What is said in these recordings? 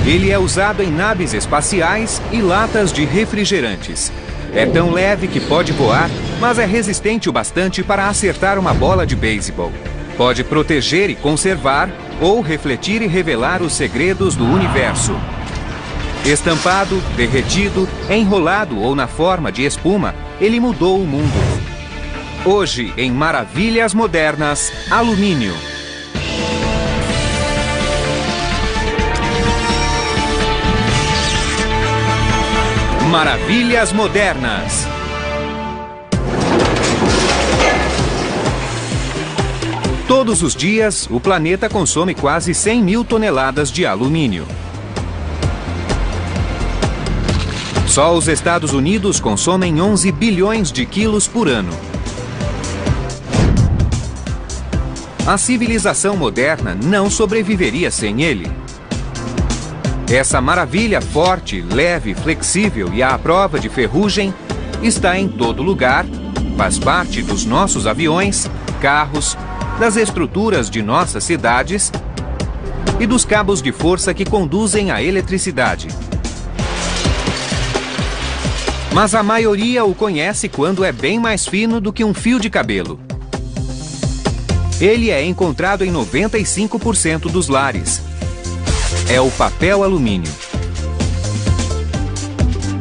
Ele é usado em naves espaciais e latas de refrigerantes. É tão leve que pode voar, mas é resistente o bastante para acertar uma bola de beisebol. Pode proteger e conservar, ou refletir e revelar os segredos do universo. Estampado, derretido, enrolado ou na forma de espuma, ele mudou o mundo. Hoje, em Maravilhas Modernas, alumínio. Maravilhas Modernas. Todos os dias, o planeta consome quase 100 mil toneladas de alumínio. Só os Estados Unidos consomem 11 bilhões de quilos por ano. A civilização moderna não sobreviveria sem ele. Essa maravilha forte, leve, flexível e à prova de ferrugem está em todo lugar, faz parte dos nossos aviões, carros, das estruturas de nossas cidades e dos cabos de força que conduzem a eletricidade. Mas a maioria o conhece quando é bem mais fino do que um fio de cabelo. Ele é encontrado em 95% dos lares. É o papel alumínio.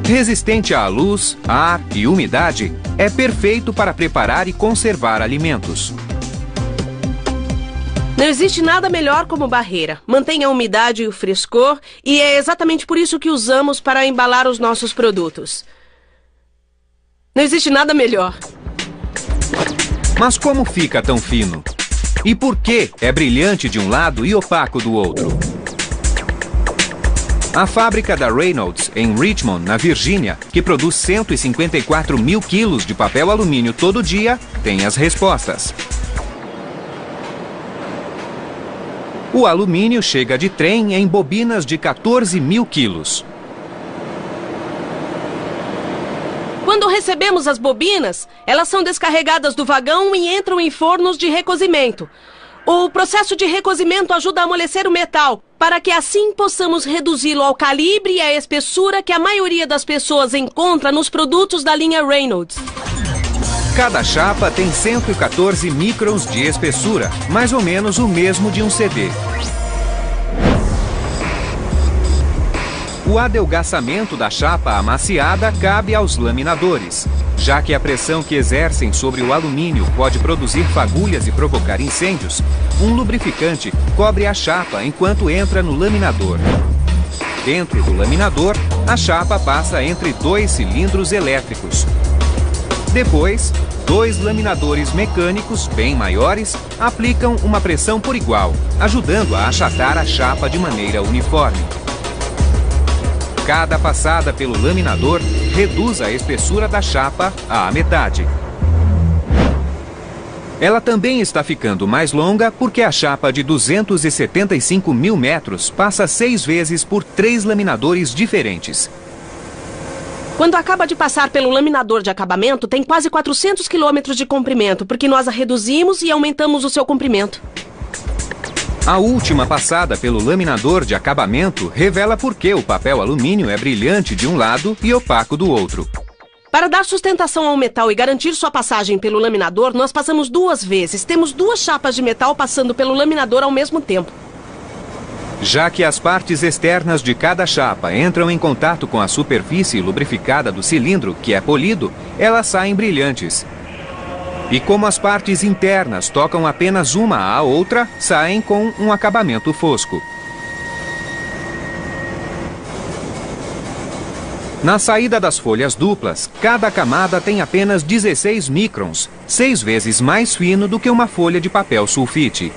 Resistente à luz, ar e umidade, é perfeito para preparar e conservar alimentos. Não existe nada melhor como barreira. Mantém a umidade e o frescor, e é exatamente por isso que usamos para embalar os nossos produtos. Não existe nada melhor. Mas como fica tão fino? E por que é brilhante de um lado e opaco do outro? A fábrica da Reynolds, em Richmond, na Virgínia, que produz 154 mil quilos de papel alumínio todo dia, tem as respostas. O alumínio chega de trem em bobinas de 14 mil quilos. Quando recebemos as bobinas, elas são descarregadas do vagão e entram em fornos de recozimento. O processo de recozimento ajuda a amolecer o metal, para que assim possamos reduzi-lo ao calibre e à espessura que a maioria das pessoas encontra nos produtos da linha Reynolds. Cada chapa tem 114 microns de espessura, mais ou menos o mesmo de um CD. O adelgaçamento da chapa amaciada cabe aos laminadores. Já que a pressão que exercem sobre o alumínio pode produzir fagulhas e provocar incêndios, um lubrificante cobre a chapa enquanto entra no laminador. Dentro do laminador, a chapa passa entre dois cilindros elétricos. Depois, dois laminadores mecânicos bem maiores aplicam uma pressão por igual, ajudando a achatar a chapa de maneira uniforme. Cada passada pelo laminador reduz a espessura da chapa à metade. Ela também está ficando mais longa porque a chapa de 275 mil metros passa 6 vezes por 3 laminadores diferentes. Quando acaba de passar pelo laminador de acabamento, tem quase 400 quilômetros de comprimento, porque nós a reduzimos e aumentamos o seu comprimento. A última passada pelo laminador de acabamento revela por que o papel alumínio é brilhante de um lado e opaco do outro. Para dar sustentação ao metal e garantir sua passagem pelo laminador, nós passamos 2 vezes. Temos 2 chapas de metal passando pelo laminador ao mesmo tempo. Já que as partes externas de cada chapa entram em contato com a superfície lubrificada do cilindro, que é polido, elas saem brilhantes. E como as partes internas tocam apenas uma à outra, saem com um acabamento fosco. Na saída das folhas duplas, cada camada tem apenas 16 microns, 6 vezes mais fino do que uma folha de papel sulfite.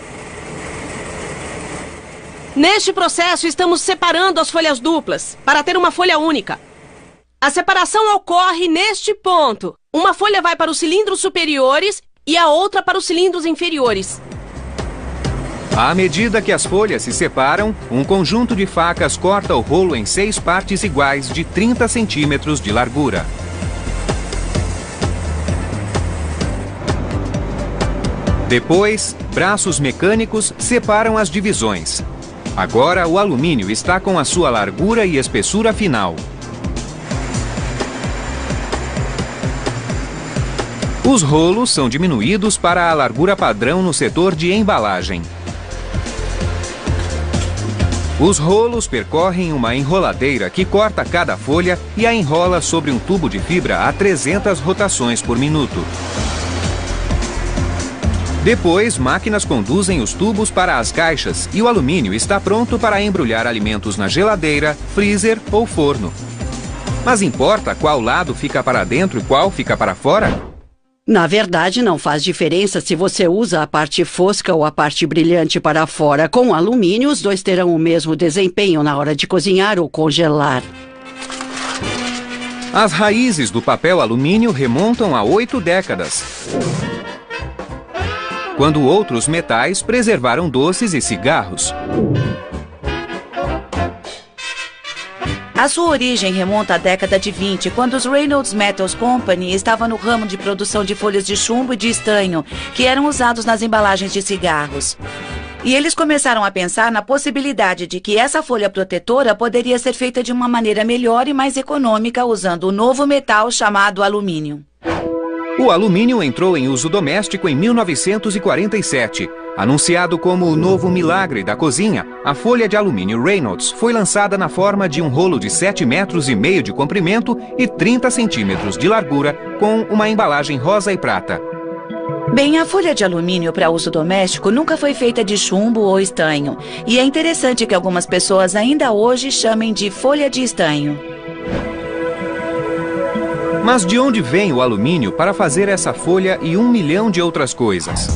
Neste processo, estamos separando as folhas duplas para ter uma folha única. A separação ocorre neste ponto. Uma folha vai para os cilindros superiores e a outra para os cilindros inferiores. À medida que as folhas se separam, um conjunto de facas corta o rolo em 6 partes iguais de 30 centímetros de largura. Depois, braços mecânicos separam as divisões. Agora o alumínio está com a sua largura e espessura final. Os rolos são diminuídos para a largura padrão no setor de embalagem. Os rolos percorrem uma enroladeira que corta cada folha e a enrola sobre um tubo de fibra a 300 rotações por minuto. Depois, máquinas conduzem os tubos para as caixas e o alumínio está pronto para embrulhar alimentos na geladeira, freezer ou forno. Mas importa qual lado fica para dentro e qual fica para fora? Na verdade, não faz diferença se você usa a parte fosca ou a parte brilhante para fora. Com alumínio, os dois terão o mesmo desempenho na hora de cozinhar ou congelar. As raízes do papel alumínio remontam a 8 décadas, quando outros metais preservaram doces e cigarros. A sua origem remonta à década de 20, quando os Reynolds Metals Company estavam no ramo de produção de folhas de chumbo e de estanho, que eram usados nas embalagens de cigarros. E eles começaram a pensar na possibilidade de que essa folha protetora poderia ser feita de uma maneira melhor e mais econômica usando o novo metal chamado alumínio. O alumínio entrou em uso doméstico em 1947. Anunciado como o novo milagre da cozinha, a folha de alumínio Reynolds foi lançada na forma de um rolo de 7,5 metros de comprimento e 30 centímetros de largura, com uma embalagem rosa e prata. Bem, a folha de alumínio para uso doméstico nunca foi feita de chumbo ou estanho. E é interessante que algumas pessoas ainda hoje chamem de folha de estanho. Mas de onde vem o alumínio para fazer essa folha e 1 milhão de outras coisas?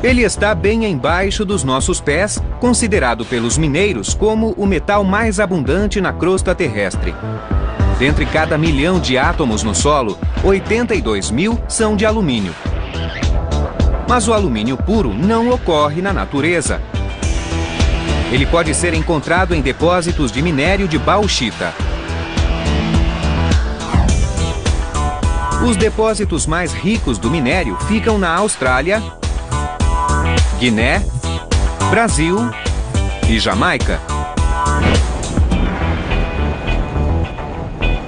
Ele está bem embaixo dos nossos pés, considerado pelos mineiros como o metal mais abundante na crosta terrestre. Dentre cada 1 milhão de átomos no solo, 82 mil são de alumínio. Mas o alumínio puro não ocorre na natureza. Ele pode ser encontrado em depósitos de minério de bauxita. Os depósitos mais ricos do minério ficam na Austrália, Guiné, Brasil e Jamaica.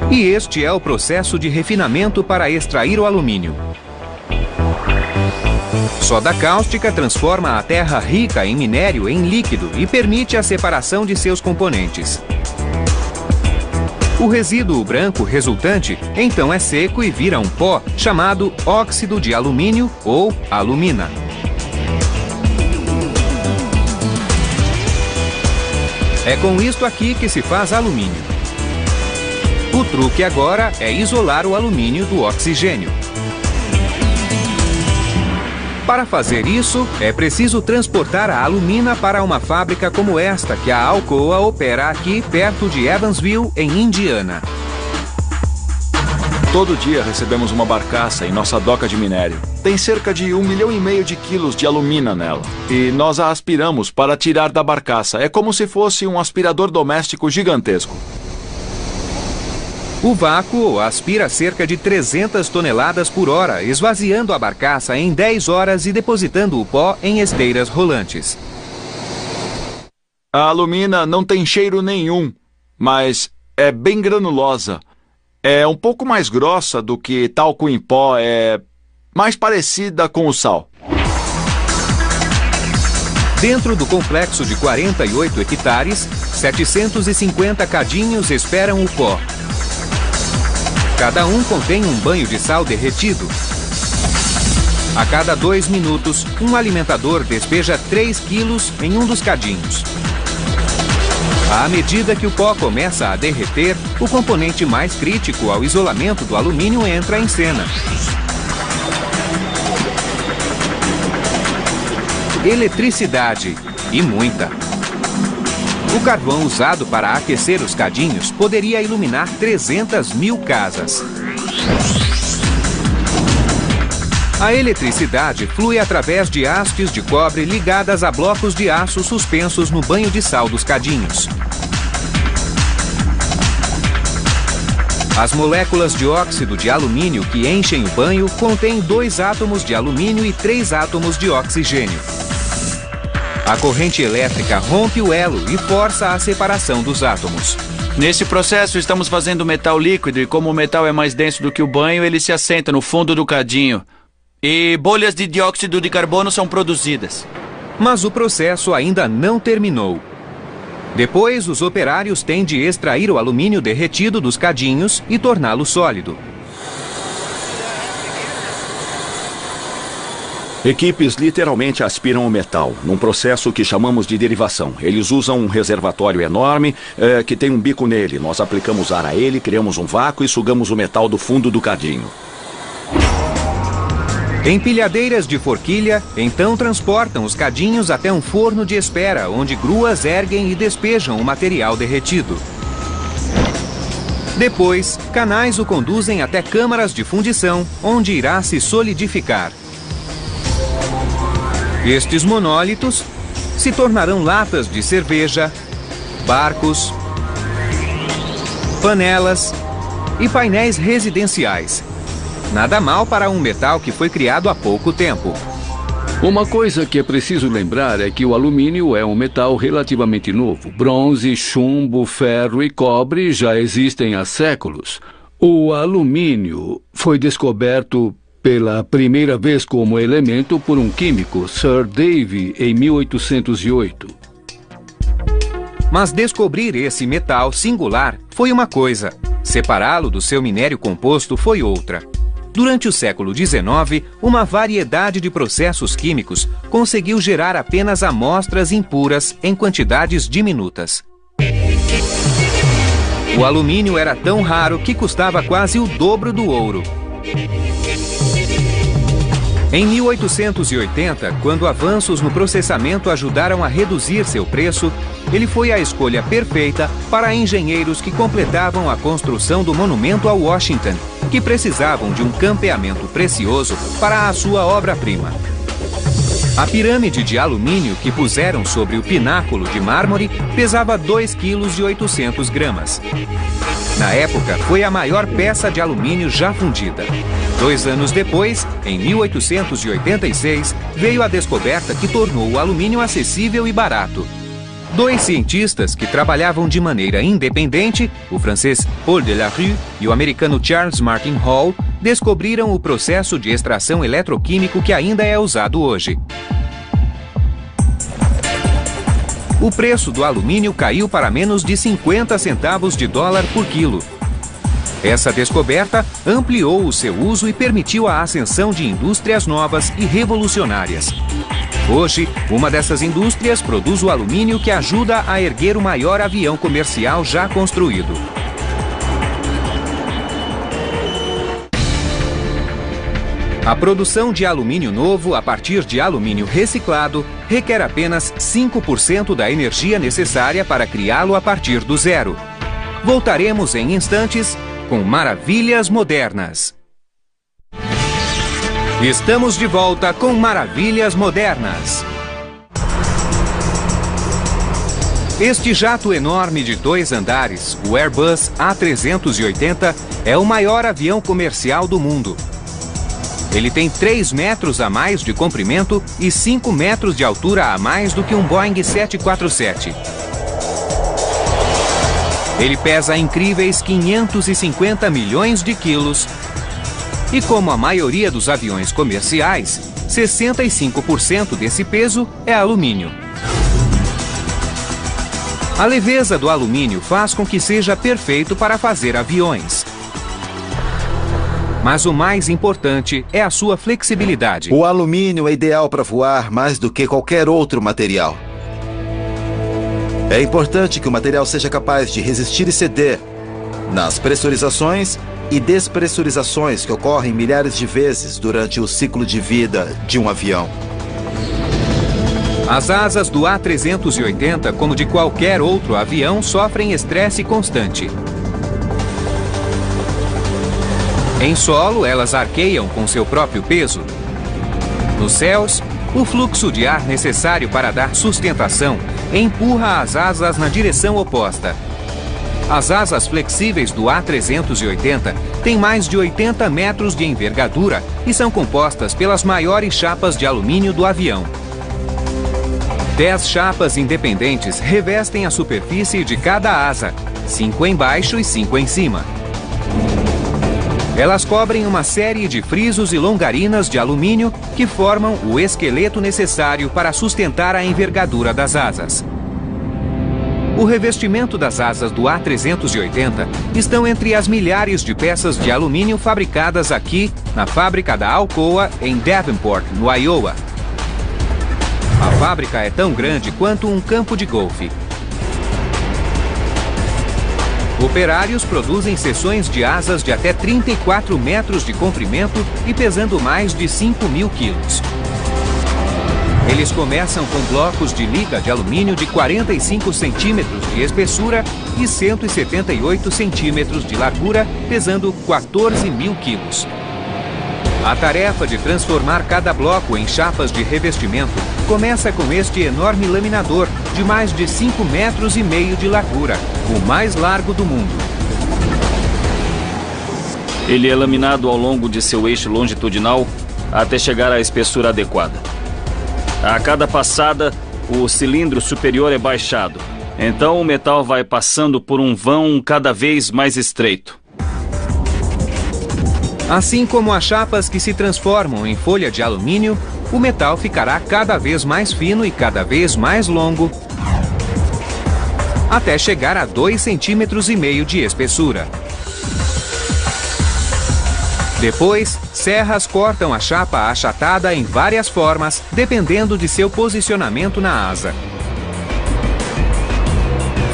E este é o processo de refinamento para extrair o alumínio. Soda cáustica transforma a terra rica em minério em líquido e permite a separação de seus componentes. O resíduo branco resultante então é seco e vira um pó chamado óxido de alumínio ou alumina. É com isto aqui que se faz alumínio. O truque agora é isolar o alumínio do oxigênio. Para fazer isso, é preciso transportar a alumina para uma fábrica como esta que a Alcoa opera aqui perto de Evansville, em Indiana. Todo dia recebemos uma barcaça em nossa doca de minério. Tem cerca de 1,5 milhão de quilos de alumina nela. E nós a aspiramos para tirar da barcaça. É como se fosse um aspirador doméstico gigantesco. O vácuo aspira cerca de 300 toneladas por hora, esvaziando a barcaça em 10 horas e depositando o pó em esteiras rolantes. A alumina não tem cheiro nenhum, mas é bem granulosa. É um pouco mais grossa do que talco em pó, é mais parecida com o sal. Dentro do complexo de 48 hectares, 750 cadinhos esperam o pó. Cada um contém um banho de sal derretido. A cada 2 minutos, um alimentador despeja 3 quilos em um dos cadinhos. À medida que o pó começa a derreter, o componente mais crítico ao isolamento do alumínio entra em cena. Eletricidade, e muita. O carvão usado para aquecer os cadinhos poderia iluminar 300 mil casas. A eletricidade flui através de hastes de cobre ligadas a blocos de aço suspensos no banho de sal dos cadinhos. As moléculas de óxido de alumínio que enchem o banho contêm 2 átomos de alumínio e 3 átomos de oxigênio. A corrente elétrica rompe o elo e força a separação dos átomos. Nesse processo, estamos fazendo metal líquido e como o metal é mais denso do que o banho, ele se assenta no fundo do cadinho. E bolhas de dióxido de carbono são produzidas. Mas o processo ainda não terminou. Depois, os operários têm de extrair o alumínio derretido dos cadinhos e torná-lo sólido. Equipes literalmente aspiram o metal, num processo que chamamos de derivação. Eles usam um reservatório enorme que tem um bico nele. Nós aplicamos ar a ele, criamos um vácuo e sugamos o metal do fundo do cadinho. Empilhadeiras de forquilha então transportam os cadinhos até um forno de espera, onde gruas erguem e despejam o material derretido. Depois, canais o conduzem até câmaras de fundição, onde irá se solidificar. Estes monólitos se tornarão latas de cerveja, barcos, panelas e painéis residenciais. Nada mal para um metal que foi criado há pouco tempo. Uma coisa que é preciso lembrar é que o alumínio é um metal relativamente novo. Bronze, chumbo, ferro e cobre já existem há séculos. O alumínio foi descoberto pela primeira vez como elemento por um químico, Sir Davy, em 1808. Mas descobrir esse metal singular foi uma coisa. Separá-lo do seu minério composto foi outra. Durante o século XIX, uma variedade de processos químicos conseguiu gerar apenas amostras impuras em quantidades diminutas. O alumínio era tão raro que custava quase o dobro do ouro. Em 1880, quando avanços no processamento ajudaram a reduzir seu preço, ele foi a escolha perfeita para engenheiros que completavam a construção do monumento a Washington, que precisavam de um campeamento precioso para a sua obra-prima. A pirâmide de alumínio que puseram sobre o pináculo de mármore pesava 2,8 kg. Na época, foi a maior peça de alumínio já fundida. 2 anos depois, em 1886, veio a descoberta que tornou o alumínio acessível e barato. 2 cientistas que trabalhavam de maneira independente, o francês Paul Delarue e o americano Charles Martin Hall, descobriram o processo de extração eletroquímico que ainda é usado hoje. O preço do alumínio caiu para menos de 50 centavos de dólar por quilo. Essa descoberta ampliou o seu uso e permitiu a ascensão de indústrias novas e revolucionárias. Hoje, uma dessas indústrias produz o alumínio que ajuda a erguer o maior avião comercial já construído. A produção de alumínio novo a partir de alumínio reciclado requer apenas 5% da energia necessária para criá-lo a partir do zero. Voltaremos em instantes com Maravilhas Modernas. Estamos de volta com Maravilhas Modernas. Este jato enorme de 2 andares, o Airbus A380, é o maior avião comercial do mundo. Ele tem 3 metros a mais de comprimento e 5 metros de altura a mais do que um Boeing 747. Ele pesa incríveis 550 milhões de quilos e, como a maioria dos aviões comerciais, 65% desse peso é alumínio. A leveza do alumínio faz com que seja perfeito para fazer aviões. Mas o mais importante é a sua flexibilidade. O alumínio é ideal para voar mais do que qualquer outro material. É importante que o material seja capaz de resistir e ceder nas pressurizações e despressurizações que ocorrem milhares de vezes durante o ciclo de vida de um avião. As asas do A380, como de qualquer outro avião, sofrem estresse constante. Em solo, elas arqueiam com seu próprio peso. Nos céus, o fluxo de ar necessário para dar sustentação empurra as asas na direção oposta. As asas flexíveis do A380 têm mais de 80 metros de envergadura e são compostas pelas maiores chapas de alumínio do avião. 10 chapas independentes revestem a superfície de cada asa, 5 embaixo e 5 em cima. Elas cobrem uma série de frisos e longarinas de alumínio que formam o esqueleto necessário para sustentar a envergadura das asas. O revestimento das asas do A380 estão entre as milhares de peças de alumínio fabricadas aqui na fábrica da Alcoa, em Davenport, no Iowa. A fábrica é tão grande quanto um campo de golfe. Operários produzem seções de asas de até 34 metros de comprimento e pesando mais de 5.000 quilos. Eles começam com blocos de liga de alumínio de 45 centímetros de espessura e 178 centímetros de largura, pesando 14.000 quilos. A tarefa de transformar cada bloco em chapas de revestimento começa com este enorme laminador de mais de 5,5 metros de largura, o mais largo do mundo. Ele é laminado ao longo de seu eixo longitudinal até chegar à espessura adequada. A cada passada, o cilindro superior é baixado. Então o metal vai passando por um vão cada vez mais estreito. Assim como as chapas que se transformam em folha de alumínio, o metal ficará cada vez mais fino e cada vez mais longo, até chegar a 2,5 centímetros de espessura. Depois, serras cortam a chapa achatada em várias formas, dependendo de seu posicionamento na asa.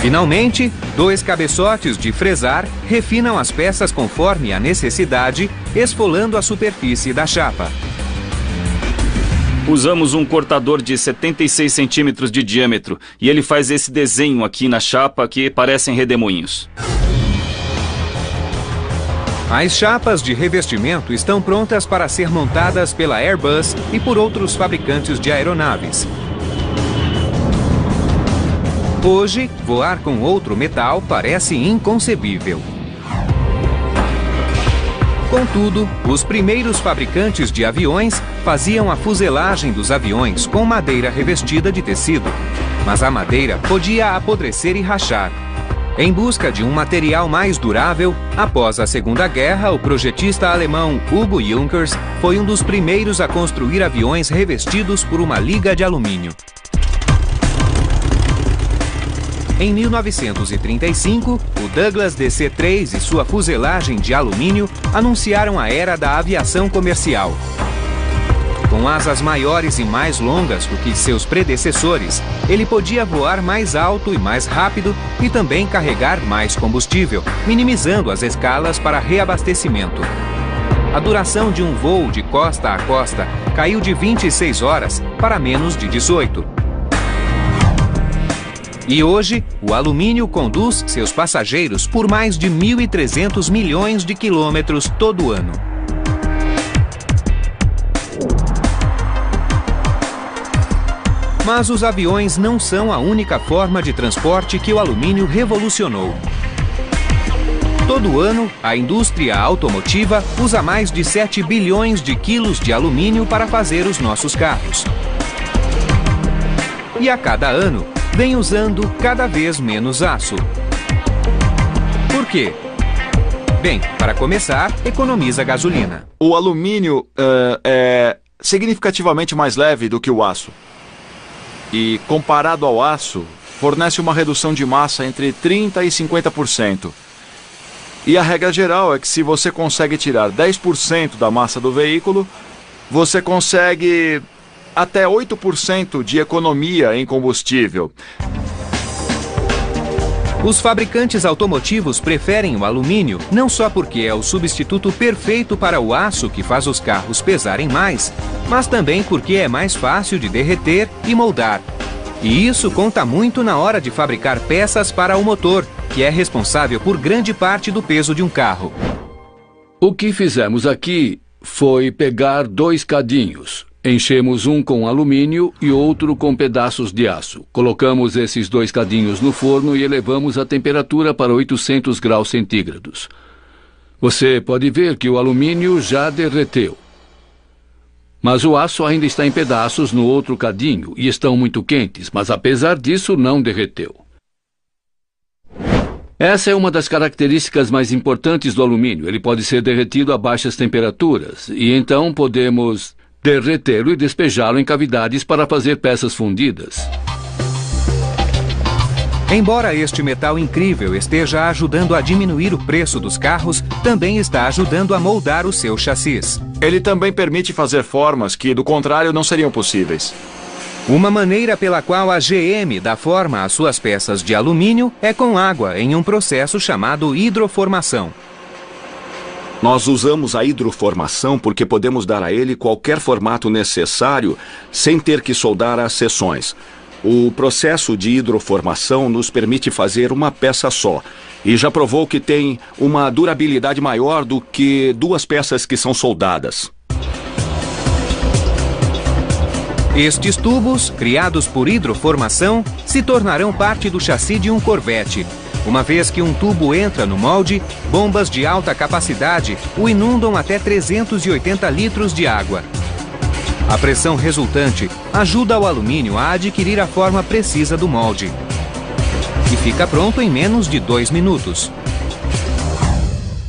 Finalmente, 2 cabeçotes de fresar refinam as peças conforme a necessidade, esfolando a superfície da chapa. Usamos um cortador de 76 centímetros de diâmetro e ele faz esse desenho aqui na chapa que parecem redemoinhos. As chapas de revestimento estão prontas para ser montadas pela Airbus e por outros fabricantes de aeronaves. Hoje, voar com outro metal parece inconcebível. Contudo, os primeiros fabricantes de aviões faziam a fuselagem dos aviões com madeira revestida de tecido, mas a madeira podia apodrecer e rachar. Em busca de um material mais durável, após a Segunda Guerra, o projetista alemão Hugo Junkers foi um dos primeiros a construir aviões revestidos por uma liga de alumínio. Em 1935, o Douglas DC-3 e sua fuselagem de alumínio anunciaram a era da aviação comercial. Com asas maiores e mais longas do que seus predecessores, ele podia voar mais alto e mais rápido e também carregar mais combustível, minimizando as escalas para reabastecimento. A duração de um voo de costa a costa caiu de 26 horas para menos de 18. E hoje, o alumínio conduz seus passageiros por mais de 1.300 milhões de quilômetros todo ano. Mas os aviões não são a única forma de transporte que o alumínio revolucionou. Todo ano, a indústria automotiva usa mais de 7 bilhões de quilos de alumínio para fazer os nossos carros. E a cada ano, vem usando cada vez menos aço. Por quê? Bem, para começar, economiza gasolina. O alumínio é significativamente mais leve do que o aço. E, comparado ao aço, fornece uma redução de massa entre 30% e 50%. E a regra geral é que se você consegue tirar 10% da massa do veículo, você consegue até 8% de economia em combustível. Os fabricantes automotivos preferem o alumínio não só porque é o substituto perfeito para o aço que faz os carros pesarem mais, mas também porque é mais fácil de derreter e moldar. E isso conta muito na hora de fabricar peças para o motor, que é responsável por grande parte do peso de um carro. O que fizemos aqui foi pegar 2 cadinhos. Enchemos um com alumínio e outro com pedaços de aço. Colocamos esses 2 cadinhos no forno e elevamos a temperatura para 800 graus centígrados. Você pode ver que o alumínio já derreteu. Mas o aço ainda está em pedaços no outro cadinho e estão muito quentes, mas apesar disso não derreteu. Essa é uma das características mais importantes do alumínio. Ele pode ser derretido a baixas temperaturas e então podemos derretê-lo e despejá-lo em cavidades para fazer peças fundidas. Embora este metal incrível esteja ajudando a diminuir o preço dos carros, também está ajudando a moldar o seu chassis. Ele também permite fazer formas que, do contrário, não seriam possíveis. Uma maneira pela qual a GM dá forma às suas peças de alumínio é com água em um processo chamado hidroformação. Nós usamos a hidroformação porque podemos dar a ele qualquer formato necessário sem ter que soldar as seções. O processo de hidroformação nos permite fazer uma peça só e já provou que tem uma durabilidade maior do que duas peças que são soldadas. Estes tubos, criados por hidroformação, se tornarão parte do chassi de um Corvette. Uma vez que um tubo entra no molde, bombas de alta capacidade o inundam até 380 litros de água. A pressão resultante ajuda o alumínio a adquirir a forma precisa do molde. E fica pronto em menos de 2 minutos.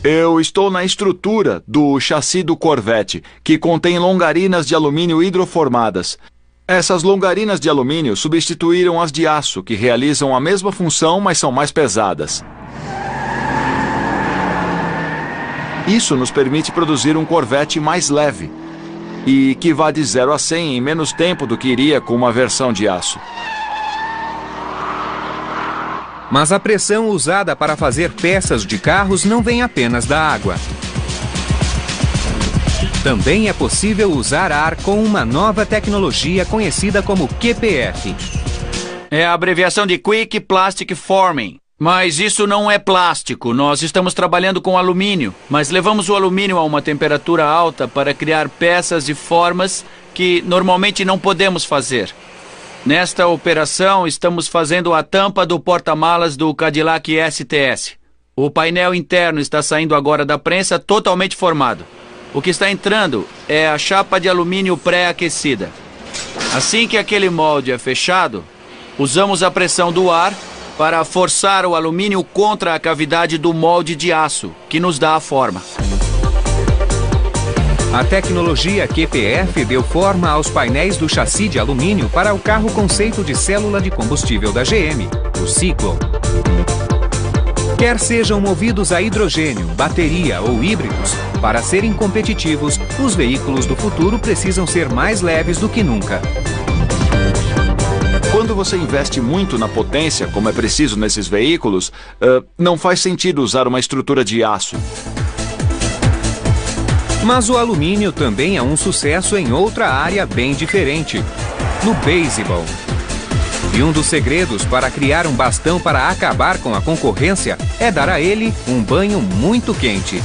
Eu estou na estrutura do chassi do Corvette, que contém longarinas de alumínio hidroformadas. Essas longarinas de alumínio substituíram as de aço, que realizam a mesma função, mas são mais pesadas. Isso nos permite produzir um Corvette mais leve e que vá de 0 a 100 em menos tempo do que iria com uma versão de aço. Mas a pressão usada para fazer peças de carros não vem apenas da água. Também é possível usar ar com uma nova tecnologia conhecida como QPF. É a abreviação de Quick Plastic Forming. Mas isso não é plástico. Nós estamos trabalhando com alumínio, mas levamos o alumínio a uma temperatura alta para criar peças e formas que normalmente não podemos fazer. Nesta operação, estamos fazendo a tampa do porta-malas do Cadillac STS. O painel interno está saindo agora da prensa totalmente formado. O que está entrando é a chapa de alumínio pré-aquecida. Assim que aquele molde é fechado, usamos a pressão do ar para forçar o alumínio contra a cavidade do molde de aço, que nos dá a forma. A tecnologia QPF deu forma aos painéis do chassi de alumínio para o carro conceito de célula de combustível da GM, o Cyclone. Quer sejam movidos a hidrogênio, bateria ou híbridos, para serem competitivos, os veículos do futuro precisam ser mais leves do que nunca. Quando você investe muito na potência, como é preciso nesses veículos, não faz sentido usar uma estrutura de aço. Mas o alumínio também é um sucesso em outra área bem diferente, no beisebol. E um dos segredos para criar um bastão para acabar com a concorrência é dar a ele um banho muito quente.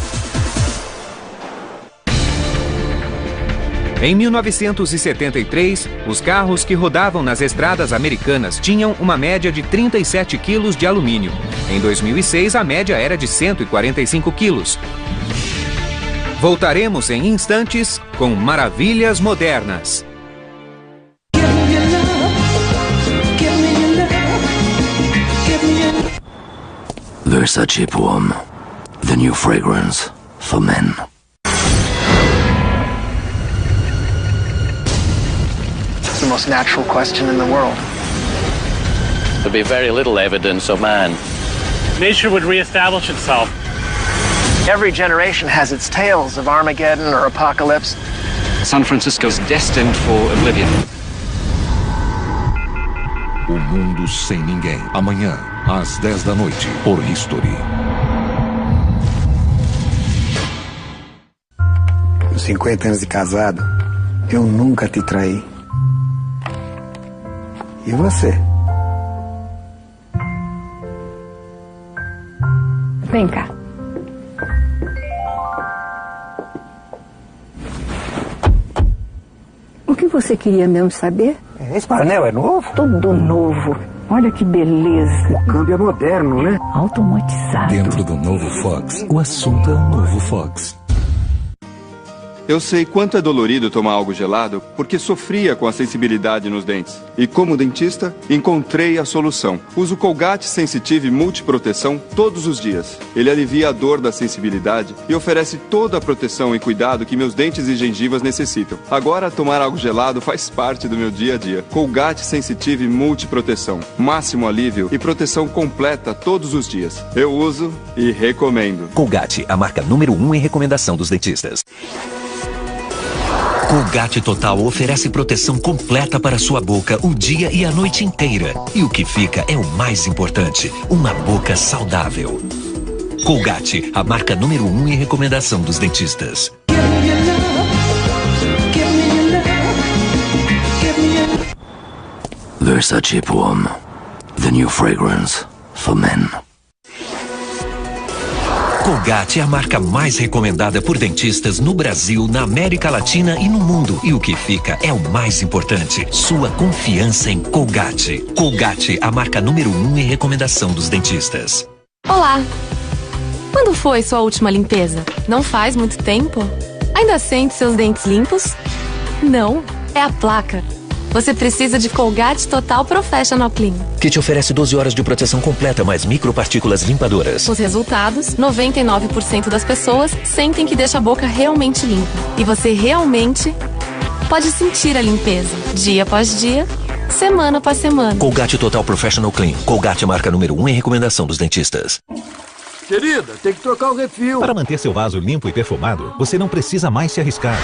Em 1973, os carros que rodavam nas estradas americanas tinham uma média de 37 quilos de alumínio. Em 2006, a média era de 145 quilos. Voltaremos em instantes com maravilhas modernas. Versace Poem, the new fragrance for men. It's the most natural question in the world. There'd be very little evidence of man. Nature would reestablish itself. Every generation has its tales of Armageddon or apocalypse. San Francisco's destined for oblivion. O Mundo Sem Ninguém. Amanhã, às 10 da noite, por History. 50 anos de casado, eu nunca te traí. E você? Vem cá. O que você queria mesmo saber? Esse painel é novo? Tudo novo. Olha que beleza. O câmbio é moderno, né? Automatizado. Dentro do novo Fox, o assunto é o novo Fox. Eu sei quanto é dolorido tomar algo gelado porque sofria com a sensibilidade nos dentes. E como dentista, encontrei a solução. Uso Colgate Sensitive Multiproteção todos os dias. Ele alivia a dor da sensibilidade e oferece toda a proteção e cuidado que meus dentes e gengivas necessitam. Agora, tomar algo gelado faz parte do meu dia a dia. Colgate Sensitive Multiproteção. Máximo alívio e proteção completa todos os dias. Eu uso e recomendo. Colgate, a marca número 1 em recomendação dos dentistas. Colgate Total oferece proteção completa para sua boca o dia e a noite inteira. E o que fica é o mais importante, uma boca saudável. Colgate, a marca número 1 em recomendação dos dentistas. Versace Poem, the new fragrance for men. Colgate é a marca mais recomendada por dentistas no Brasil, na América Latina e no mundo. E o que fica é o mais importante, sua confiança em Colgate. Colgate, a marca número 1 em recomendação dos dentistas. Olá! Quando foi sua última limpeza? Não faz muito tempo? Ainda sente seus dentes limpos? Não, é a placa. Você precisa de Colgate Total Professional Clean, que te oferece 12 horas de proteção completa, mais micropartículas limpadoras. Os resultados, 99% das pessoas sentem que deixa a boca realmente limpa. E você realmente pode sentir a limpeza, dia após dia, semana após semana. Colgate Total Professional Clean. Colgate, marca número 1 em recomendação dos dentistas. Querida, tem que trocar o refil. Para manter seu vaso limpo e perfumado, você não precisa mais se arriscar.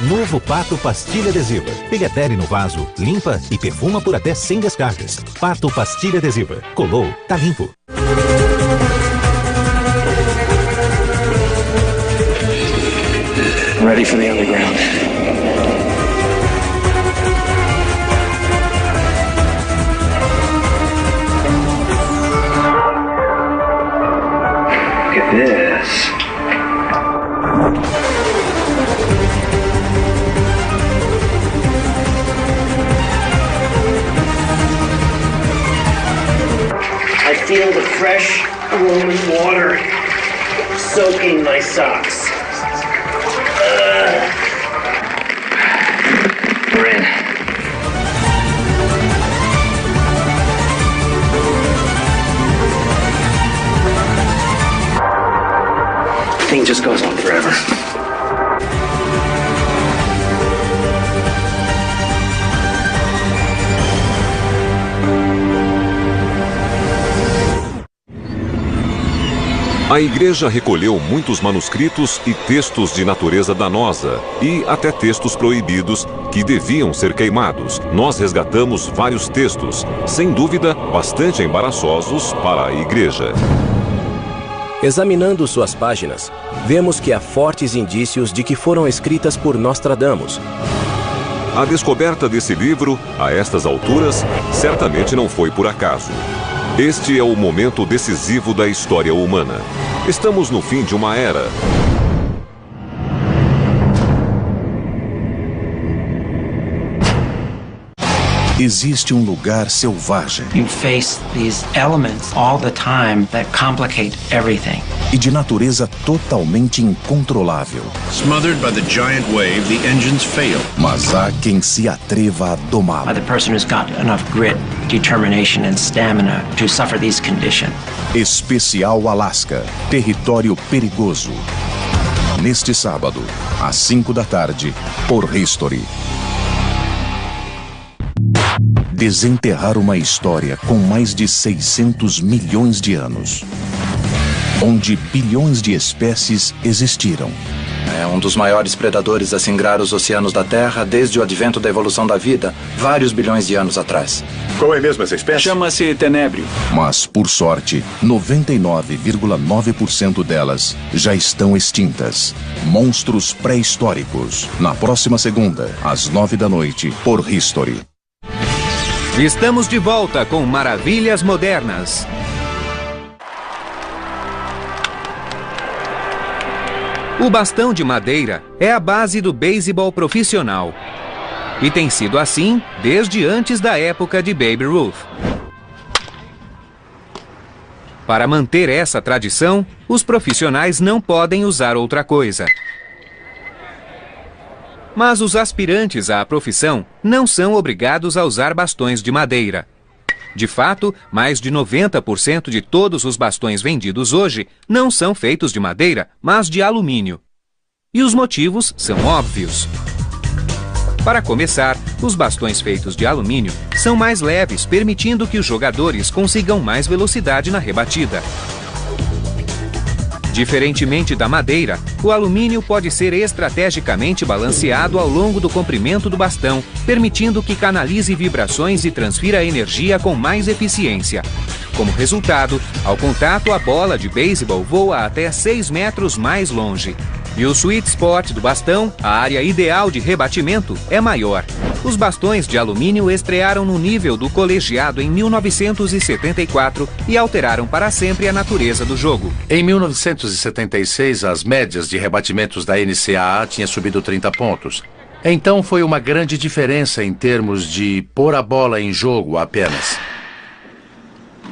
Novo Pato Pastilha Adesiva. Pegue no vaso, limpa e perfuma por até 100 descargas. Pato Pastilha Adesiva. Colou, tá limpo. Ready for the underground. Look at this. I feel the fresh, warm water soaking my socks. We're in. The thing just goes on forever. A igreja recolheu muitos manuscritos e textos de natureza danosa e até textos proibidos que deviam ser queimados. Nós resgatamos vários textos, sem dúvida bastante embaraçosos para a igreja. Examinando suas páginas, vemos que há fortes indícios de que foram escritas por Nostradamus. A descoberta desse livro, a estas alturas, certamente não foi por acaso. Este é o momento decisivo da história humana. Estamos no fim de uma era. Existe um lugar selvagem. You face these elements all the time that complicate everything. E de natureza totalmente incontrolável. Smothered by the giant wave, the engines fail. Mas há quem se atreva a domá-lo. By the person who's got enough grit, determination and stamina to suffer these conditions. Especial Alaska, território perigoso. Neste sábado, às 5 da tarde, por History. Desenterrar uma história com mais de 600 milhões de anos, onde bilhões de espécies existiram. É um dos maiores predadores a singrar os oceanos da Terra desde o advento da evolução da vida, vários bilhões de anos atrás. Qual é mesmo essa espécie? Chama-se tenébrio. Mas, por sorte, 99,9% delas já estão extintas. Monstros pré-históricos. Na próxima segunda, às 9 da noite, por History. Estamos de volta com Maravilhas Modernas. O bastão de madeira é a base do beisebol profissional. E tem sido assim desde antes da época de Babe Ruth. Para manter essa tradição, os profissionais não podem usar outra coisa. Mas os aspirantes à profissão não são obrigados a usar bastões de madeira. De fato, mais de 90% de todos os bastões vendidos hoje não são feitos de madeira, mas de alumínio. E os motivos são óbvios. Para começar, os bastões feitos de alumínio são mais leves, permitindo que os jogadores consigam mais velocidade na rebatida. Diferentemente da madeira, o alumínio pode ser estrategicamente balanceado ao longo do comprimento do bastão, permitindo que canalize vibrações e transfira energia com mais eficiência. Como resultado, ao contato, a bola de beisebol voa até 6 metros mais longe. E o sweet spot do bastão, a área ideal de rebatimento, é maior. Os bastões de alumínio estrearam no nível do colegiado em 1974 e alteraram para sempre a natureza do jogo. Em 1976, as médias de rebatimentos da NCAA tinham subido 30 pontos. Então foi uma grande diferença em termos de pôr a bola em jogo apenas.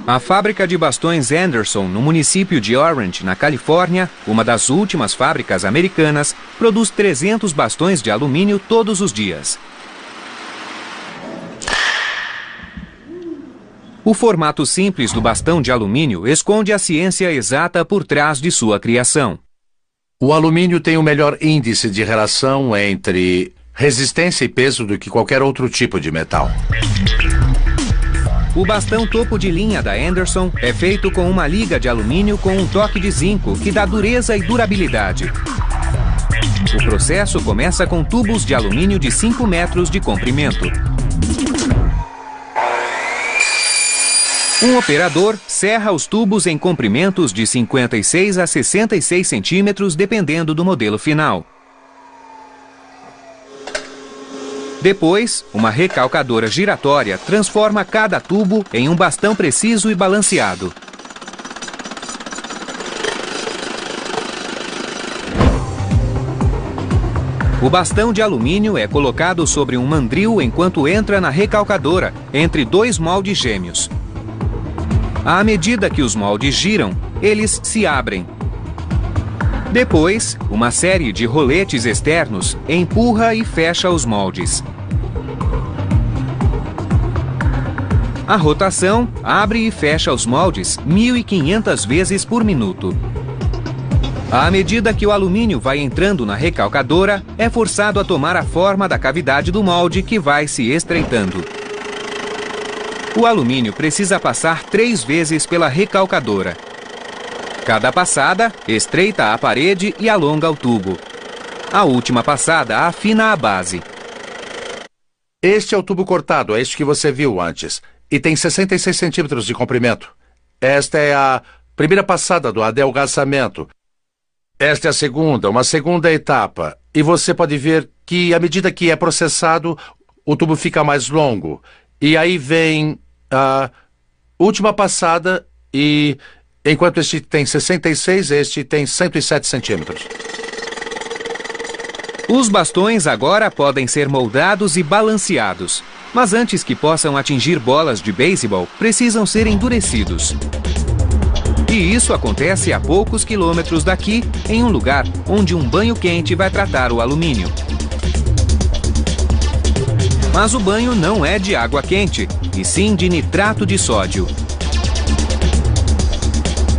A fábrica de bastões Anderson, no município de Orange, na Califórnia, uma das últimas fábricas americanas, produz 300 bastões de alumínio todos os dias. O formato simples do bastão de alumínio esconde a ciência exata por trás de sua criação. O alumínio tem o melhor índice de relação entre resistência e peso do que qualquer outro tipo de metal. O bastão topo de linha da Anderson é feito com uma liga de alumínio com um toque de zinco que dá dureza e durabilidade. O processo começa com tubos de alumínio de 5 metros de comprimento. Um operador serra os tubos em comprimentos de 56 a 66 centímetros, dependendo do modelo final. Depois, uma recalcadora giratória transforma cada tubo em um bastão preciso e balanceado. O bastão de alumínio é colocado sobre um mandril enquanto entra na recalcadora, entre 2 moldes gêmeos. À medida que os moldes giram, eles se abrem. Depois, uma série de roletes externos empurra e fecha os moldes. A rotação abre e fecha os moldes 1.500 vezes por minuto. À medida que o alumínio vai entrando na recalcadora, é forçado a tomar a forma da cavidade do molde que vai se estreitando. O alumínio precisa passar 3 vezes pela recalcadora. Cada passada estreita a parede e alonga o tubo. A última passada afina a base. Este é o tubo cortado, é este que você viu antes. E tem 66 centímetros de comprimento. Esta é a primeira passada do adelgaçamento. Esta é a segunda, uma segunda etapa. E você pode ver que, à medida que é processado, o tubo fica mais longo. E aí vem a última passada e... enquanto este tem 66, este tem 107 centímetros. Os bastões agora podem ser moldados e balanceados. Mas antes que possam atingir bolas de beisebol, precisam ser endurecidos. E isso acontece a poucos quilômetros daqui, em um lugar onde um banho quente vai tratar o alumínio. Mas o banho não é de água quente, e sim de nitrato de sódio.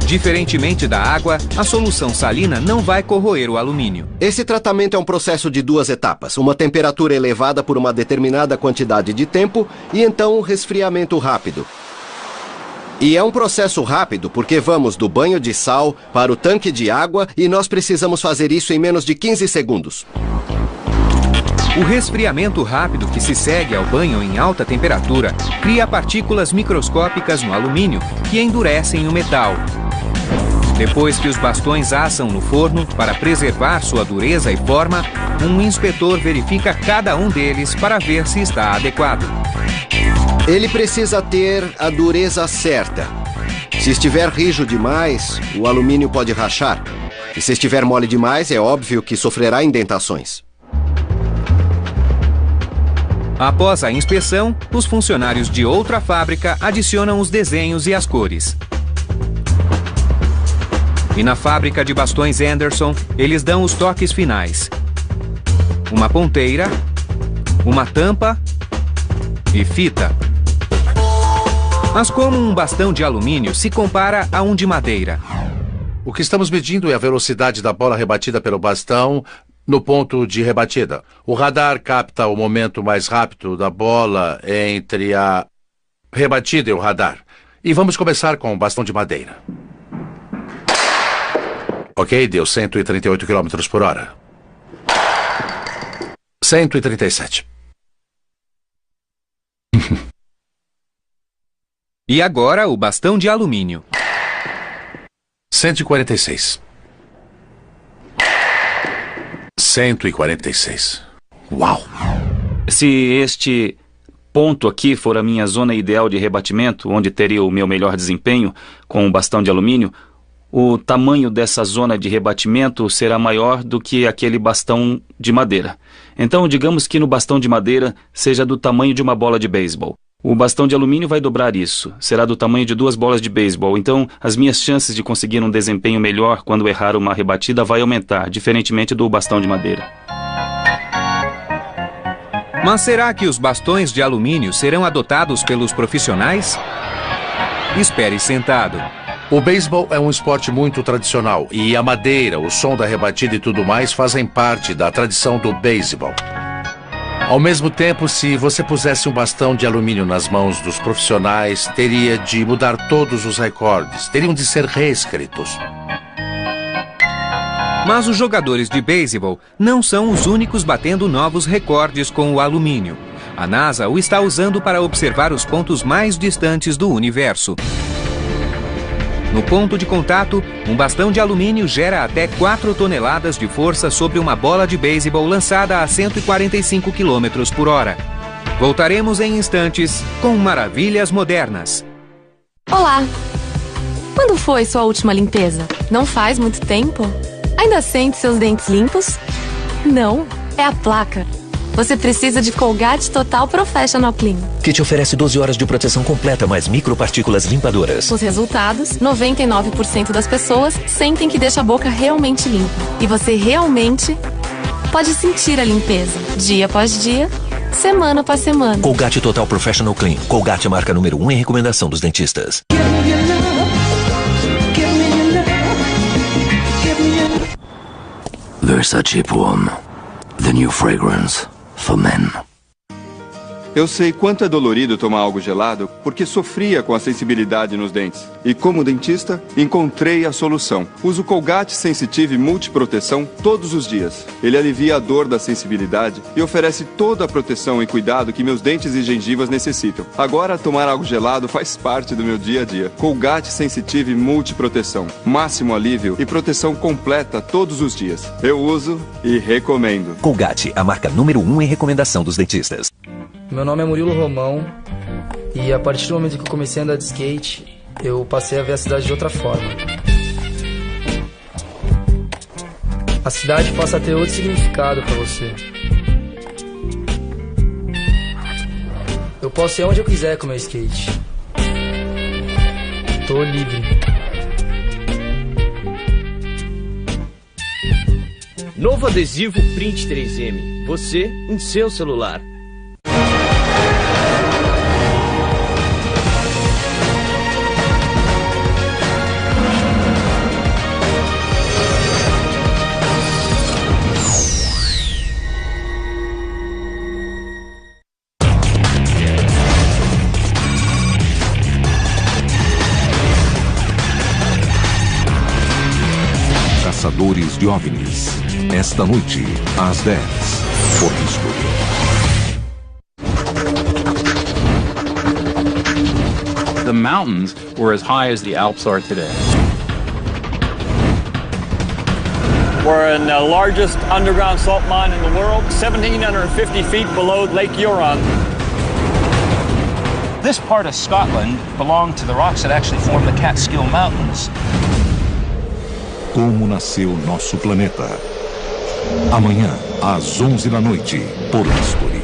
Diferentemente da água, a solução salina não vai corroer o alumínio. Esse tratamento é um processo de 2 etapas. Uma temperatura elevada por uma determinada quantidade de tempo e então um resfriamento rápido. E é um processo rápido porque vamos do banho de sal para o tanque de água e nós precisamos fazer isso em menos de 15 segundos. O resfriamento rápido que se segue ao banho em alta temperatura cria partículas microscópicas no alumínio que endurecem o metal. Depois que os bastões assam no forno, para preservar sua dureza e forma, um inspetor verifica cada um deles para ver se está adequado. Ele precisa ter a dureza certa. Se estiver rijo demais, o alumínio pode rachar. E se estiver mole demais, é óbvio que sofrerá indentações. Após a inspeção, os funcionários de outra fábrica adicionam os desenhos e as cores. E na fábrica de bastões Anderson, eles dão os toques finais. uma ponteira, uma tampa e fita. Mas como um bastão de alumínio se compara a um de madeira? O que estamos medindo é a velocidade da bola rebatida pelo bastão no ponto de rebatida. O radar capta o momento mais rápido da bola entre a rebatida e o radar. E vamos começar com o bastão de madeira. Ok, deu 138 km por hora. 137. E agora o bastão de alumínio. 146. 146. Uau! Se este ponto aqui for a minha zona ideal de rebatimento, onde teria o meu melhor desempenho com o bastão de alumínio, o tamanho dessa zona de rebatimento será maior do que aquele bastão de madeira. Então, digamos que no bastão de madeira seja do tamanho de uma bola de beisebol. O bastão de alumínio vai dobrar isso, será do tamanho de 2 bolas de beisebol. Então, as minhas chances de conseguir um desempenho melhor quando errar uma rebatida vai aumentar, diferentemente do bastão de madeira. Mas será que os bastões de alumínio serão adotados pelos profissionais? Espere sentado. O beisebol é um esporte muito tradicional e a madeira, o som da rebatida e tudo mais fazem parte da tradição do beisebol. Ao mesmo tempo, se você pusesse um bastão de alumínio nas mãos dos profissionais, teria de mudar todos os recordes, teriam de ser reescritos. Mas os jogadores de beisebol não são os únicos batendo novos recordes com o alumínio. A NASA o está usando para observar os pontos mais distantes do universo. No ponto de contato, um bastão de alumínio gera até 4 toneladas de força sobre uma bola de beisebol lançada a 145 km por hora. Voltaremos em instantes com maravilhas modernas. Olá! Quando foi sua última limpeza? Não faz muito tempo? Ainda sente seus dentes limpos? Não, é a placa. Você precisa de Colgate Total Professional Clean, que te oferece 12 horas de proteção completa mais micropartículas limpadoras. Os resultados, 99% das pessoas sentem que deixa a boca realmente limpa. E você realmente pode sentir a limpeza, dia após dia, semana após semana. Colgate Total Professional Clean. Colgate é a marca número 1 em recomendação dos dentistas. Versace Pomme. The new fragrance for men. Eu sei quanto é dolorido tomar algo gelado porque sofria com a sensibilidade nos dentes. E como dentista, encontrei a solução. Uso Colgate Sensitive Multiproteção todos os dias. Ele alivia a dor da sensibilidade e oferece toda a proteção e cuidado que meus dentes e gengivas necessitam. Agora, tomar algo gelado faz parte do meu dia a dia. Colgate Sensitive Multiproteção. Máximo alívio e proteção completa todos os dias. Eu uso e recomendo. Colgate, a marca número 1 em recomendação dos dentistas. Meu nome é Murilo Romão e a partir do momento que eu comecei a andar de skate, eu passei a ver a cidade de outra forma. A cidade passa a ter outro significado pra você. Eu posso ir onde eu quiser com meu skate. Tô livre. Novo adesivo Print 3M. Você em seu celular. Caçadores de OVNIs. Esta noite, às 10, por History. The mountains were as high as the Alps are today. We're in the largest underground salt mine in the world, 1,750 feet below Lake Huron. This part of Scotland belonged to the rocks that actually form the Catskill Mountains. Como nasceu nosso planeta. Amanhã, às 11 da noite, por History.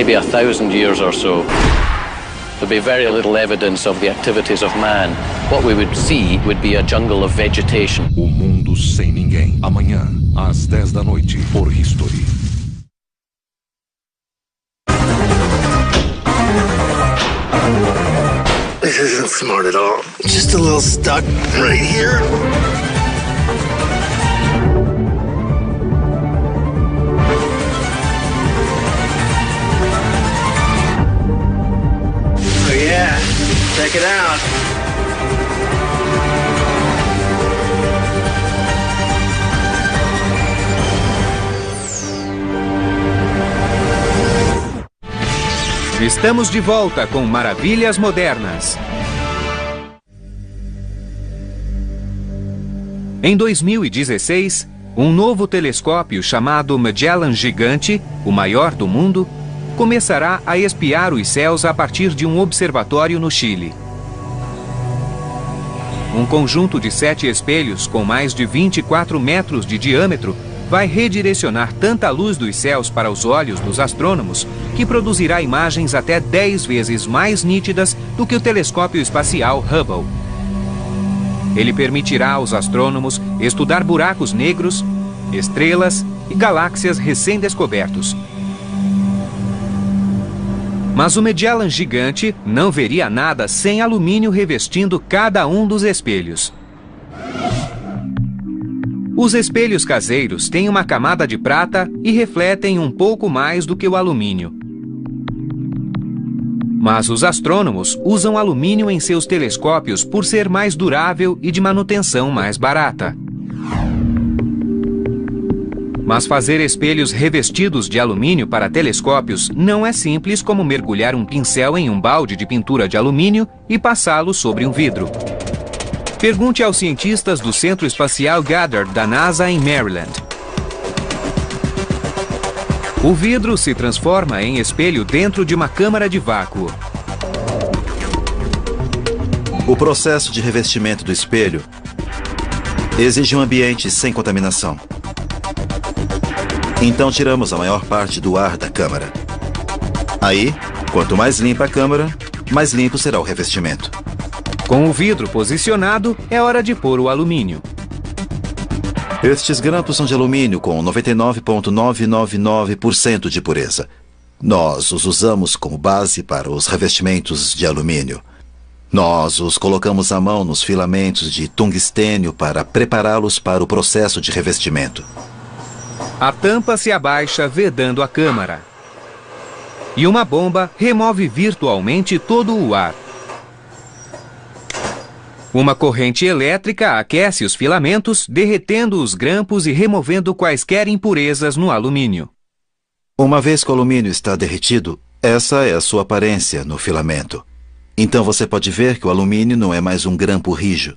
maybe 1,000 years or so, there'd be very little evidence of the activities of man. What we would see would be a jungle of vegetation. O Mundo Sem Ninguém. Amanhã, às 10 da noite, por History. This isn't smart at all. Just a little stuck right here. Oh yeah, check it out. Estamos de volta com Maravilhas Modernas. Em 2016, um novo telescópio chamado Magellan Gigante, o maior do mundo, começará a espiar os céus a partir de um observatório no Chile. Um conjunto de 7 espelhos com mais de 24 metros de diâmetro vai redirecionar tanta luz dos céus para os olhos dos astrônomos que produzirá imagens até 10 vezes mais nítidas do que o telescópio espacial Hubble. Ele permitirá aos astrônomos estudar buracos negros, estrelas e galáxias recém-descobertos. Mas o Magellan Gigante não veria nada sem alumínio revestindo cada um dos espelhos. Os espelhos caseiros têm uma camada de prata e refletem um pouco mais do que o alumínio. Mas os astrônomos usam alumínio em seus telescópios por ser mais durável e de manutenção mais barata. Mas fazer espelhos revestidos de alumínio para telescópios não é simples como mergulhar um pincel em um balde de pintura de alumínio e passá-lo sobre um vidro. Pergunte aos cientistas do Centro Espacial Goddard da NASA em Maryland. O vidro se transforma em espelho dentro de uma câmara de vácuo. O processo de revestimento do espelho exige um ambiente sem contaminação. Então tiramos a maior parte do ar da câmara. Aí, quanto mais limpa a câmara, mais limpo será o revestimento. Com o vidro posicionado, é hora de pôr o alumínio. Estes grampos são de alumínio com 99,999% de pureza. Nós os usamos como base para os revestimentos de alumínio. Nós os colocamos à mão nos filamentos de tungstênio para prepará-los para o processo de revestimento. A tampa se abaixa vedando a câmara. E uma bomba remove virtualmente todo o ar. Uma corrente elétrica aquece os filamentos, derretendo os grampos e removendo quaisquer impurezas no alumínio. Uma vez que o alumínio está derretido, essa é a sua aparência no filamento. Então você pode ver que o alumínio não é mais um grampo rijo.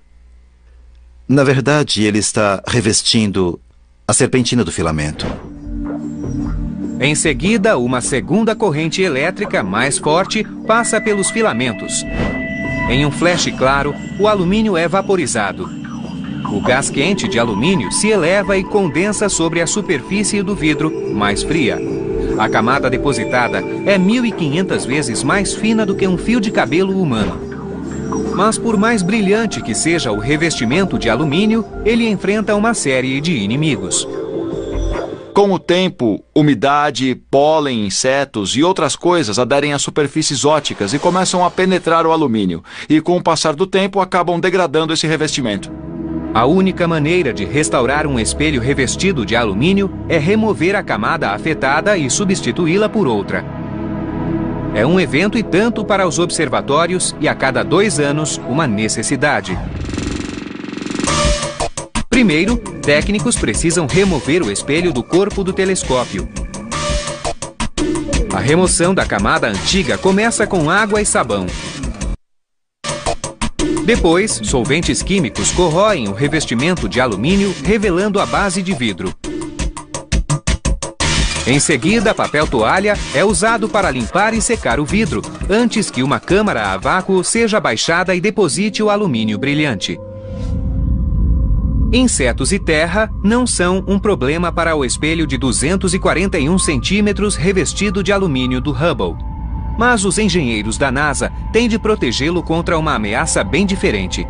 Na verdade, ele está revestindo a serpentina do filamento. Em seguida, uma segunda corrente elétrica mais forte passa pelos filamentos. Em um flash claro, o alumínio é vaporizado. O gás quente de alumínio se eleva e condensa sobre a superfície do vidro, mais fria. A camada depositada é 1.500 vezes mais fina do que um fio de cabelo humano. Mas por mais brilhante que seja o revestimento de alumínio, ele enfrenta uma série de inimigos. Com o tempo, umidade, pólen, insetos e outras coisas aderem às superfícies óticas e começam a penetrar o alumínio. E com o passar do tempo, acabam degradando esse revestimento. A única maneira de restaurar um espelho revestido de alumínio é remover a camada afetada e substituí-la por outra. É um evento e tanto para os observatórios e a cada 2 anos uma necessidade. Primeiro, técnicos precisam remover o espelho do corpo do telescópio. A remoção da camada antiga começa com água e sabão. Depois, solventes químicos corroem o revestimento de alumínio, revelando a base de vidro. Em seguida, papel toalha é usado para limpar e secar o vidro, antes que uma câmara a vácuo seja baixada e deposite o alumínio brilhante. Insetos e terra não são um problema para o espelho de 241 centímetros revestido de alumínio do Hubble. Mas os engenheiros da NASA têm de protegê-lo contra uma ameaça bem diferente.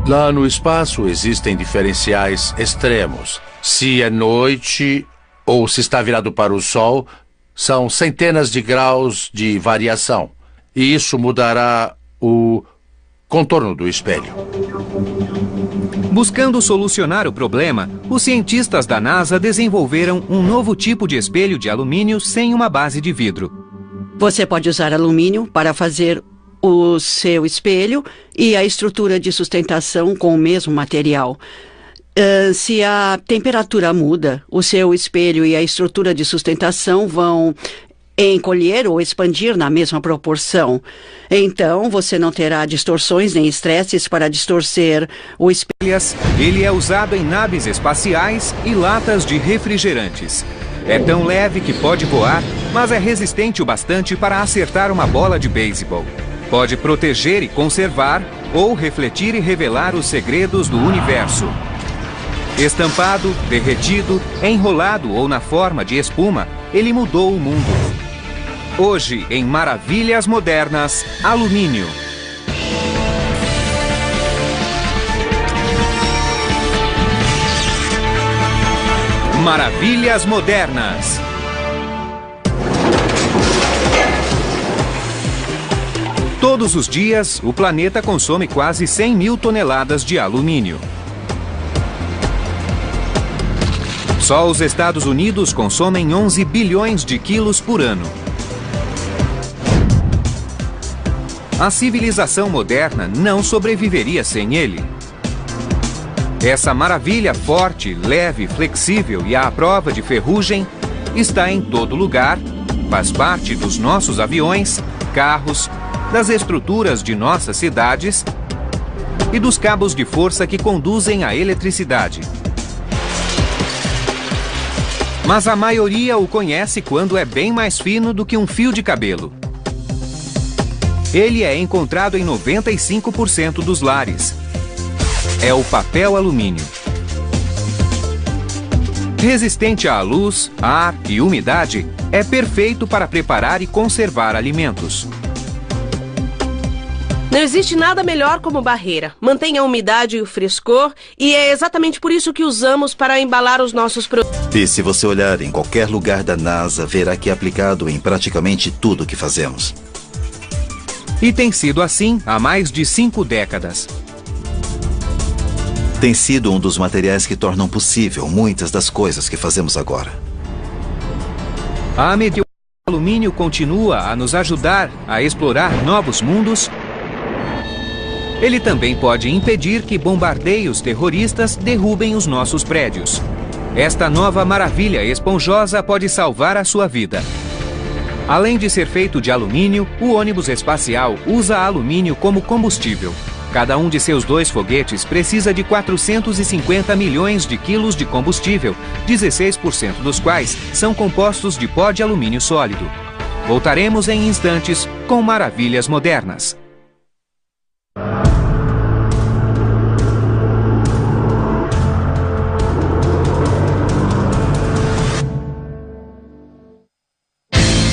Lá no espaço existem diferenciais extremos. Se é noite ou se está virado para o Sol, são centenas de graus de variação. E isso mudará o contorno do espelho. Buscando solucionar o problema, os cientistas da NASA desenvolveram um novo tipo de espelho de alumínio sem uma base de vidro. Você pode usar alumínio para fazer o seu espelho e a estrutura de sustentação com o mesmo material. Se a temperatura muda, o seu espelho e a estrutura de sustentação vão encolher ou expandir na mesma proporção. Então, você não terá distorções nem estresses para distorcer o espelho. Ele é usado em naves espaciais e latas de refrigerantes. É tão leve que pode voar, mas é resistente o bastante para acertar uma bola de beisebol. Pode proteger e conservar, ou refletir e revelar os segredos do universo. Estampado, derretido, enrolado ou na forma de espuma, ele mudou o mundo. Hoje, em Maravilhas Modernas, alumínio. Maravilhas Modernas. Todos os dias, o planeta consome quase 100 mil toneladas de alumínio. Só os Estados Unidos consomem 11 bilhões de quilos por ano. A civilização moderna não sobreviveria sem ele. Essa maravilha forte, leve, flexível e à prova de ferrugem está em todo lugar, faz parte dos nossos aviões, carros, das estruturas de nossas cidades e dos cabos de força que conduzem a eletricidade. Mas a maioria o conhece quando é bem mais fino do que um fio de cabelo. Ele é encontrado em 95% dos lares. É o papel alumínio. Resistente à luz, ar e umidade, é perfeito para preparar e conservar alimentos. Não existe nada melhor como barreira. Mantém a umidade e o frescor, e é exatamente por isso que usamos para embalar os nossos produtos. E se você olhar em qualquer lugar da NASA, verá que é aplicado em praticamente tudo que fazemos. E tem sido assim há mais de 5 décadas. Tem sido um dos materiais que tornam possível muitas das coisas que fazemos agora. A medida do alumínio continua a nos ajudar a explorar novos mundos. Ele também pode impedir que bombardeios terroristas derrubem os nossos prédios. Esta nova maravilha esponjosa pode salvar a sua vida. Além de ser feito de alumínio, o ônibus espacial usa alumínio como combustível. Cada um de seus 2 foguetes precisa de 450 milhões de quilos de combustível, 16% dos quais são compostos de pó de alumínio sólido. Voltaremos em instantes com Maravilhas Modernas.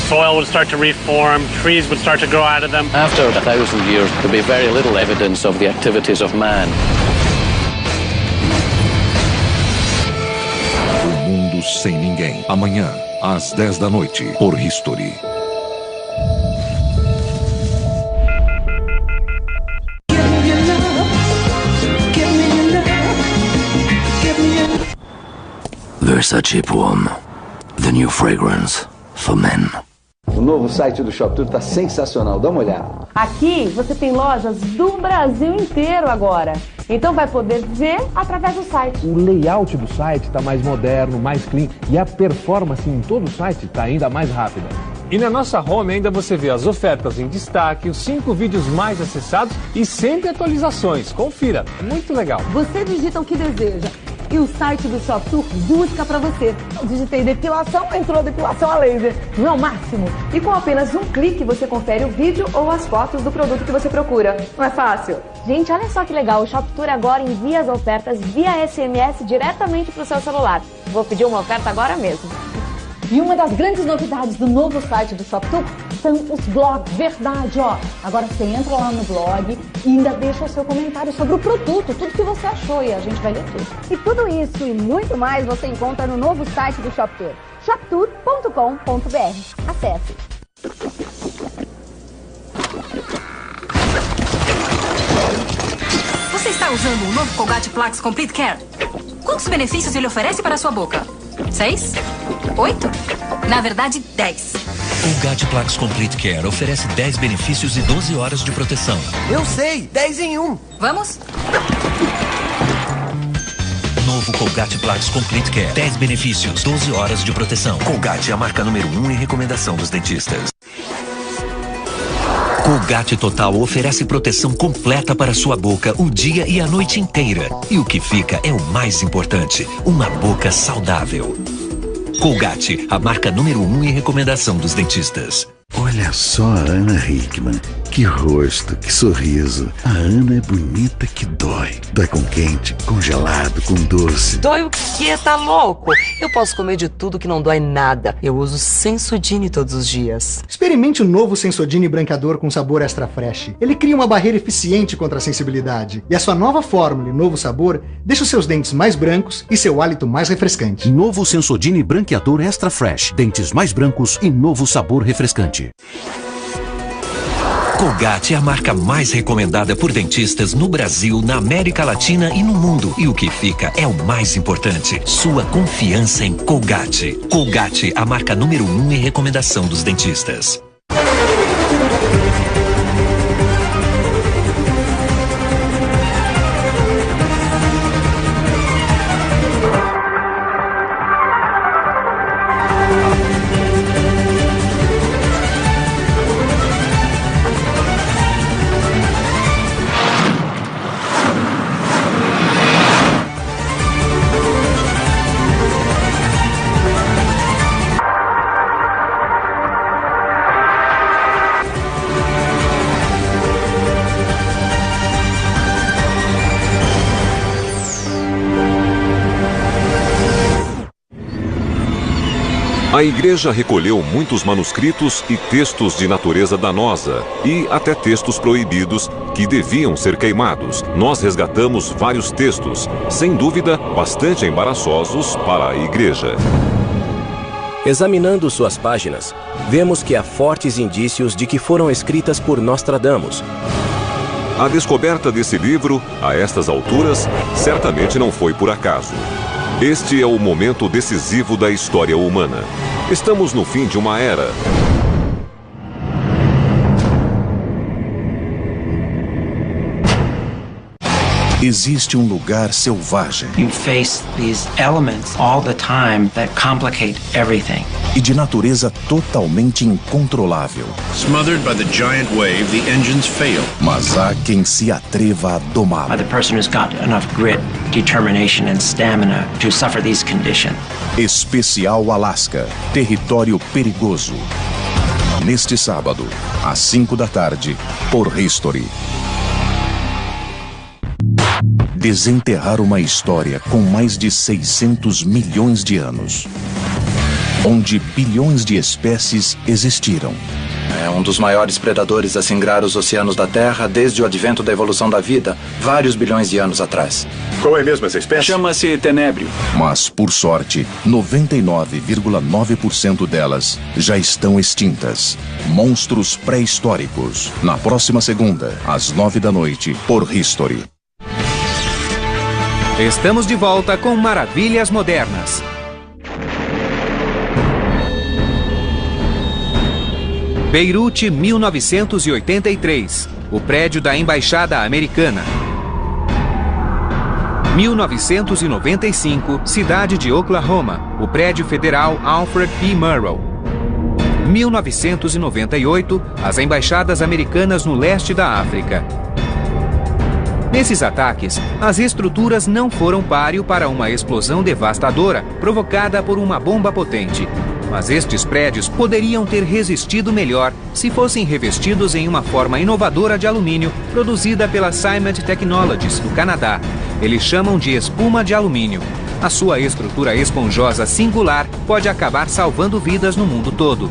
Soil would start to reform, trees would start to grow out of them. After 1,000 years, there'll be very little evidence of the activities of man. O Mundo Sem Ninguém. Amanhã, às 10 da noite, por History. Versace Poem. The new fragrance for men. O novo site do Shop Tour está sensacional, dá uma olhada. Aqui você tem lojas do Brasil inteiro agora. Então vai poder ver através do site. O layout do site está mais moderno, mais clean e a performance em todo o site está ainda mais rápida. E na nossa home ainda você vê as ofertas em destaque, os 5 vídeos mais acessados e sempre atualizações. Confira, muito legal. Você digita o que deseja. e o site do ShopTour busca pra você. Eu digitei depilação, entrou depilação a laser. Não é o máximo? E com apenas um clique você confere o vídeo ou as fotos do produto que você procura. Não é fácil? Gente, olha só que legal. O ShopTour agora envia as ofertas via SMS diretamente pro seu celular. Vou pedir uma oferta agora mesmo. E uma das grandes novidades do novo site do ShopTour são os blogs, verdade, ó. Agora você entra lá no blog e ainda deixa o seu comentário sobre o produto, tudo que você achou, e a gente vai ler tudo. E tudo isso e muito mais você encontra no novo site do ShopTour, shoptour.com.br. Acesse. Você está usando o novo Colgate Plax Complete Care? Quantos benefícios ele oferece para a sua boca? 6? 8? Na verdade, 10. Colgate Plax Complete Care oferece 10 benefícios e 12 horas de proteção. Eu sei! 10 em 1! Vamos? Novo Colgate Plax Complete Care. 10 benefícios, 12 horas de proteção. Colgate é a marca número 1 em recomendação dos dentistas. Colgate Total oferece proteção completa para sua boca o dia e a noite inteira. E o que fica é o mais importante, uma boca saudável. Colgate, a marca número 1 em recomendação dos dentistas. Olha só a Ana Hickman. Que rosto, que sorriso. A Ana é bonita que dói. Dói com quente, com gelado, com doce. Dói o quê? Tá louco? Eu posso comer de tudo que não dói nada. Eu uso Sensodyne todos os dias. Experimente o novo Sensodyne branqueador com sabor extra fresh. Ele cria uma barreira eficiente contra a sensibilidade. E a sua nova fórmula e novo sabor deixa os seus dentes mais brancos e seu hálito mais refrescante. Novo Sensodyne branqueador extra fresh. Dentes mais brancos e novo sabor refrescante. Colgate é a marca mais recomendada por dentistas no Brasil, na América Latina e no mundo. E o que fica é o mais importante, sua confiança em Colgate. Colgate, a marca número 1 em recomendação dos dentistas. A igreja recolheu muitos manuscritos e textos de natureza danosa e até textos proibidos que deviam ser queimados. Nós resgatamos vários textos, sem dúvida bastante embaraçosos para a igreja. Examinando suas páginas, vemos que há fortes indícios de que foram escritas por Nostradamus. A descoberta desse livro, a estas alturas, certamente não foi por acaso. Este é o momento decisivo da história humana. Estamos no fim de uma era. Existe um lugar selvagem. You face these elements all the time that complicate everything. E de natureza totalmente incontrolável. Smothered by the giant wave, the engines fail. Mas há quem se atreva a domá-lo. By the person who's got enough grit, determination and stamina to suffer these conditions. Especial Alaska, território perigoso. Neste sábado, às 5 da tarde, por History. Desenterrar uma história com mais de 600 milhões de anos, onde bilhões de espécies existiram. É um dos maiores predadores a singrar os oceanos da Terra desde o advento da evolução da vida, vários bilhões de anos atrás. Qual é mesmo essa espécie? Chama-se tenébrio. Mas, por sorte, 99,9% delas já estão extintas. Monstros pré-históricos. Na próxima segunda, às 9 da noite, por History. Estamos de volta com Maravilhas Modernas. Beirute, 1983. O prédio da Embaixada Americana. 1995, cidade de Oklahoma. O prédio federal Alfred P. Murrow. 1998, as embaixadas americanas no leste da África. Nesses ataques, as estruturas não foram páreo para uma explosão devastadora provocada por uma bomba potente. Mas estes prédios poderiam ter resistido melhor se fossem revestidos em uma forma inovadora de alumínio produzida pela Cement Technologies, do Canadá. Eles chamam de espuma de alumínio. A sua estrutura esponjosa singular pode acabar salvando vidas no mundo todo.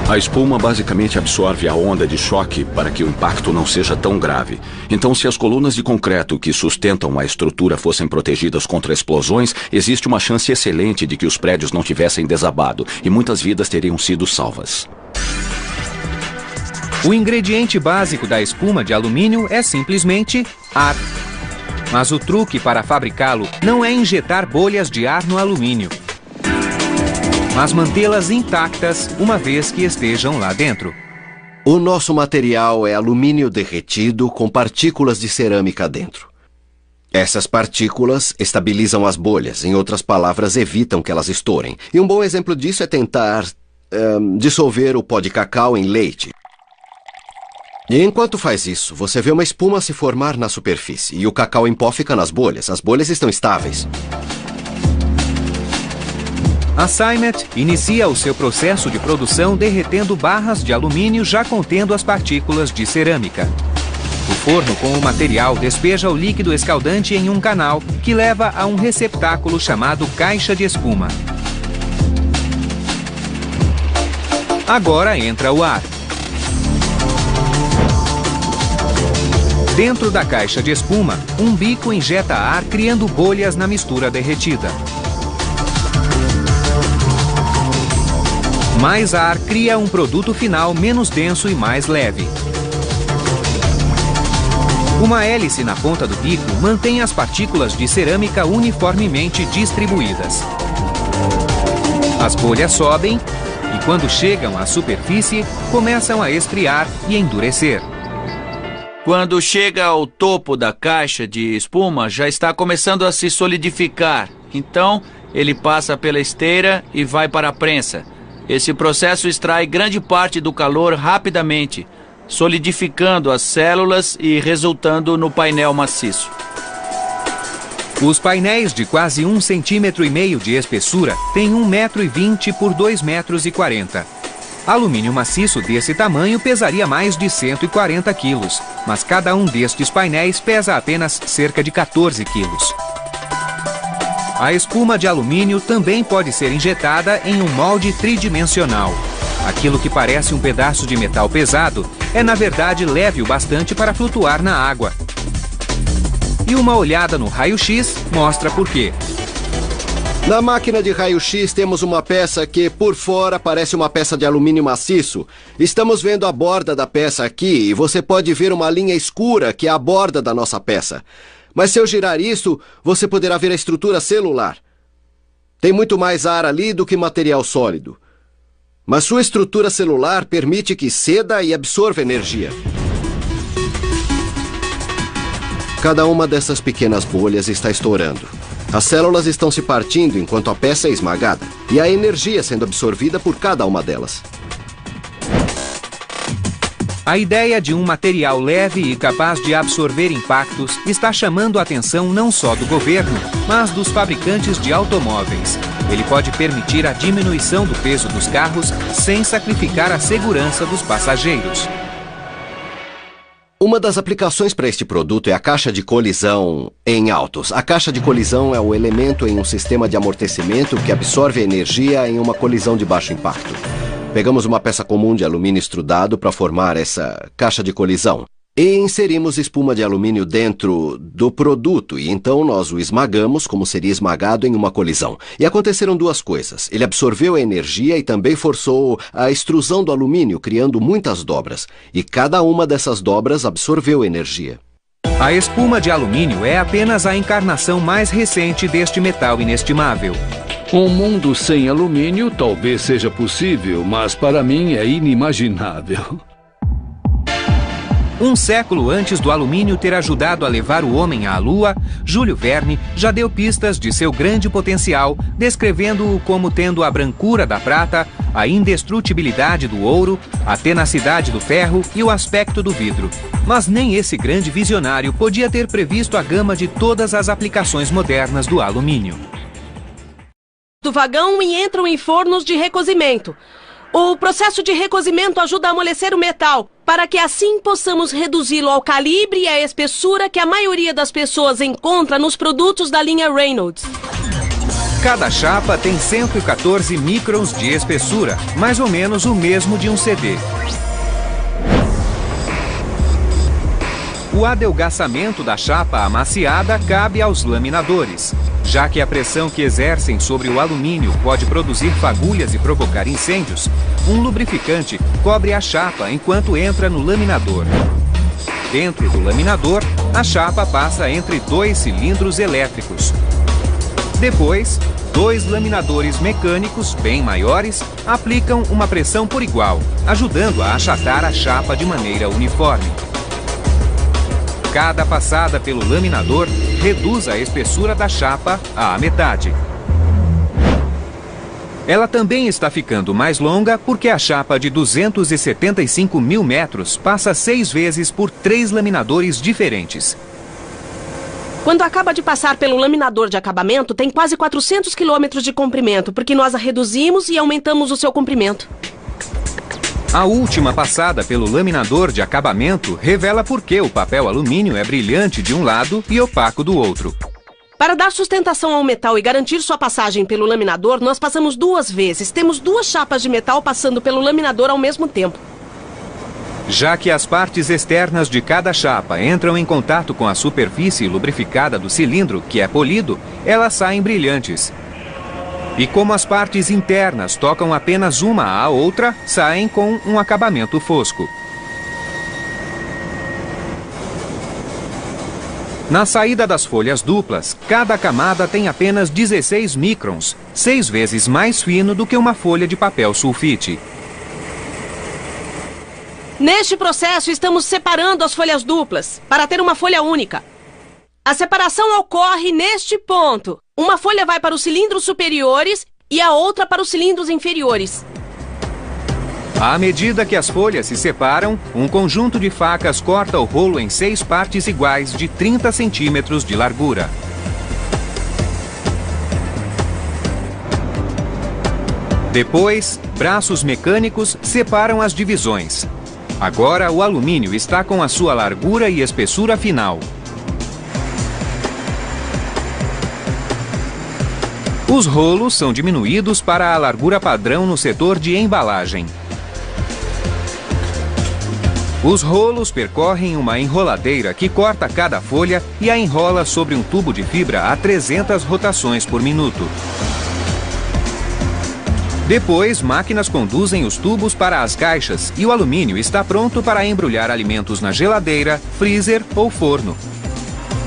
A espuma basicamente absorve a onda de choque para que o impacto não seja tão grave. Então, se as colunas de concreto que sustentam a estrutura fossem protegidas contra explosões, existe uma chance excelente de que os prédios não tivessem desabado e muitas vidas teriam sido salvas. O ingrediente básico da espuma de alumínio é simplesmente ar. Mas o truque para fabricá-lo não é injetar bolhas de ar no alumínio, mas mantê-las intactas uma vez que estejam lá dentro. O nosso material é alumínio derretido com partículas de cerâmica dentro. Essas partículas estabilizam as bolhas, em outras palavras, evitam que elas estourem. E um bom exemplo disso é tentar dissolver o pó de cacau em leite. E enquanto faz isso, você vê uma espuma se formar na superfície e o cacau em pó fica nas bolhas. As bolhas estão estáveis. A Cement inicia o seu processo de produção derretendo barras de alumínio já contendo as partículas de cerâmica. O forno com o material despeja o líquido escaldante em um canal que leva a um receptáculo chamado caixa de espuma. Agora entra o ar. Dentro da caixa de espuma, um bico injeta ar criando bolhas na mistura derretida. Mais ar cria um produto final menos denso e mais leve. Uma hélice na ponta do bico mantém as partículas de cerâmica uniformemente distribuídas. As bolhas sobem e, quando chegam à superfície, começam a esfriar e endurecer. Quando chega ao topo da caixa de espuma, já está começando a se solidificar. Então, ele passa pela esteira e vai para a prensa. Esse processo extrai grande parte do calor rapidamente, solidificando as células e resultando no painel maciço. Os painéis de quase 1,5 cm de espessura têm 1,20 m por 2,40 m. Alumínio maciço desse tamanho pesaria mais de 140 kg, mas cada um destes painéis pesa apenas cerca de 14 kg. A espuma de alumínio também pode ser injetada em um molde tridimensional. Aquilo que parece um pedaço de metal pesado é, na verdade, leve o bastante para flutuar na água. E uma olhada no raio-x mostra por quê. Na máquina de raio-x temos uma peça que, por fora, parece uma peça de alumínio maciço. Estamos vendo a borda da peça aqui e você pode ver uma linha escura que é a borda da nossa peça. Mas se eu girar isso, você poderá ver a estrutura celular. Tem muito mais ar ali do que material sólido. Mas sua estrutura celular permite que ceda e absorva energia. Cada uma dessas pequenas bolhas está estourando. As células estão se partindo enquanto a peça é esmagada. E a energia sendo absorvida por cada uma delas. A ideia de um material leve e capaz de absorver impactos está chamando a atenção não só do governo, mas dos fabricantes de automóveis. Ele pode permitir a diminuição do peso dos carros sem sacrificar a segurança dos passageiros. Uma das aplicações para este produto é a caixa de colisão em autos. A caixa de colisão é o elemento em um sistema de amortecimento que absorve energia em uma colisão de baixo impacto. Pegamos uma peça comum de alumínio extrudado para formar essa caixa de colisão. E inserimos espuma de alumínio dentro do produto e então nós o esmagamos como seria esmagado em uma colisão. E aconteceram duas coisas. Ele absorveu a energia e também forçou a extrusão do alumínio, criando muitas dobras. E cada uma dessas dobras absorveu energia. A espuma de alumínio é apenas a encarnação mais recente deste metal inestimável. Um mundo sem alumínio talvez seja possível, mas para mim é inimaginável. Um século antes do alumínio ter ajudado a levar o homem à Lua, Júlio Verne já deu pistas de seu grande potencial, descrevendo-o como tendo a brancura da prata, a indestrutibilidade do ouro, a tenacidade do ferro e o aspecto do vidro. Mas nem esse grande visionário podia ter previsto a gama de todas as aplicações modernas do alumínio. Do vagão e entram em fornos de recozimento. O processo de recozimento ajuda a amolecer o metal, para que assim possamos reduzi-lo ao calibre e à espessura que a maioria das pessoas encontra nos produtos da linha Reynolds. Cada chapa tem 114 microns de espessura, mais ou menos o mesmo de um CD. O adelgaçamento da chapa amaciada cabe aos laminadores. Já que a pressão que exercem sobre o alumínio pode produzir fagulhas e provocar incêndios, um lubrificante cobre a chapa enquanto entra no laminador. Dentro do laminador, a chapa passa entre 2 cilindros elétricos. Depois, 2 laminadores mecânicos bem maiores aplicam uma pressão por igual, ajudando a achatar a chapa de maneira uniforme. Cada passada pelo laminador reduz a espessura da chapa à metade. Ela também está ficando mais longa porque a chapa de 275 mil metros passa 6 vezes por 3 laminadores diferentes. Quando acaba de passar pelo laminador de acabamento, tem quase 400 quilômetros de comprimento, porque nós a reduzimos e aumentamos o seu comprimento. A última passada pelo laminador de acabamento revela por que o papel alumínio é brilhante de um lado e opaco do outro. Para dar sustentação ao metal e garantir sua passagem pelo laminador, nós passamos 2 vezes. Temos 2 chapas de metal passando pelo laminador ao mesmo tempo. Já que as partes externas de cada chapa entram em contato com a superfície lubrificada do cilindro, que é polido, elas saem brilhantes. E como as partes internas tocam apenas uma à outra, saem com um acabamento fosco. Na saída das folhas duplas, cada camada tem apenas 16 microns, 6 vezes mais fino do que uma folha de papel sulfite. Neste processo, estamos separando as folhas duplas, para ter uma folha única. A separação ocorre neste ponto. Uma folha vai para os cilindros superiores e a outra para os cilindros inferiores. À medida que as folhas se separam, um conjunto de facas corta o rolo em 6 partes iguais de 30 centímetros de largura. Depois, braços mecânicos separam as divisões. Agora, o alumínio está com a sua largura e espessura final. Os rolos são diminuídos para a largura padrão no setor de embalagem. Os rolos percorrem uma enroladeira que corta cada folha e a enrola sobre um tubo de fibra a 300 rotações por minuto. Depois, máquinas conduzem os tubos para as caixas e o alumínio está pronto para embrulhar alimentos na geladeira, freezer ou forno.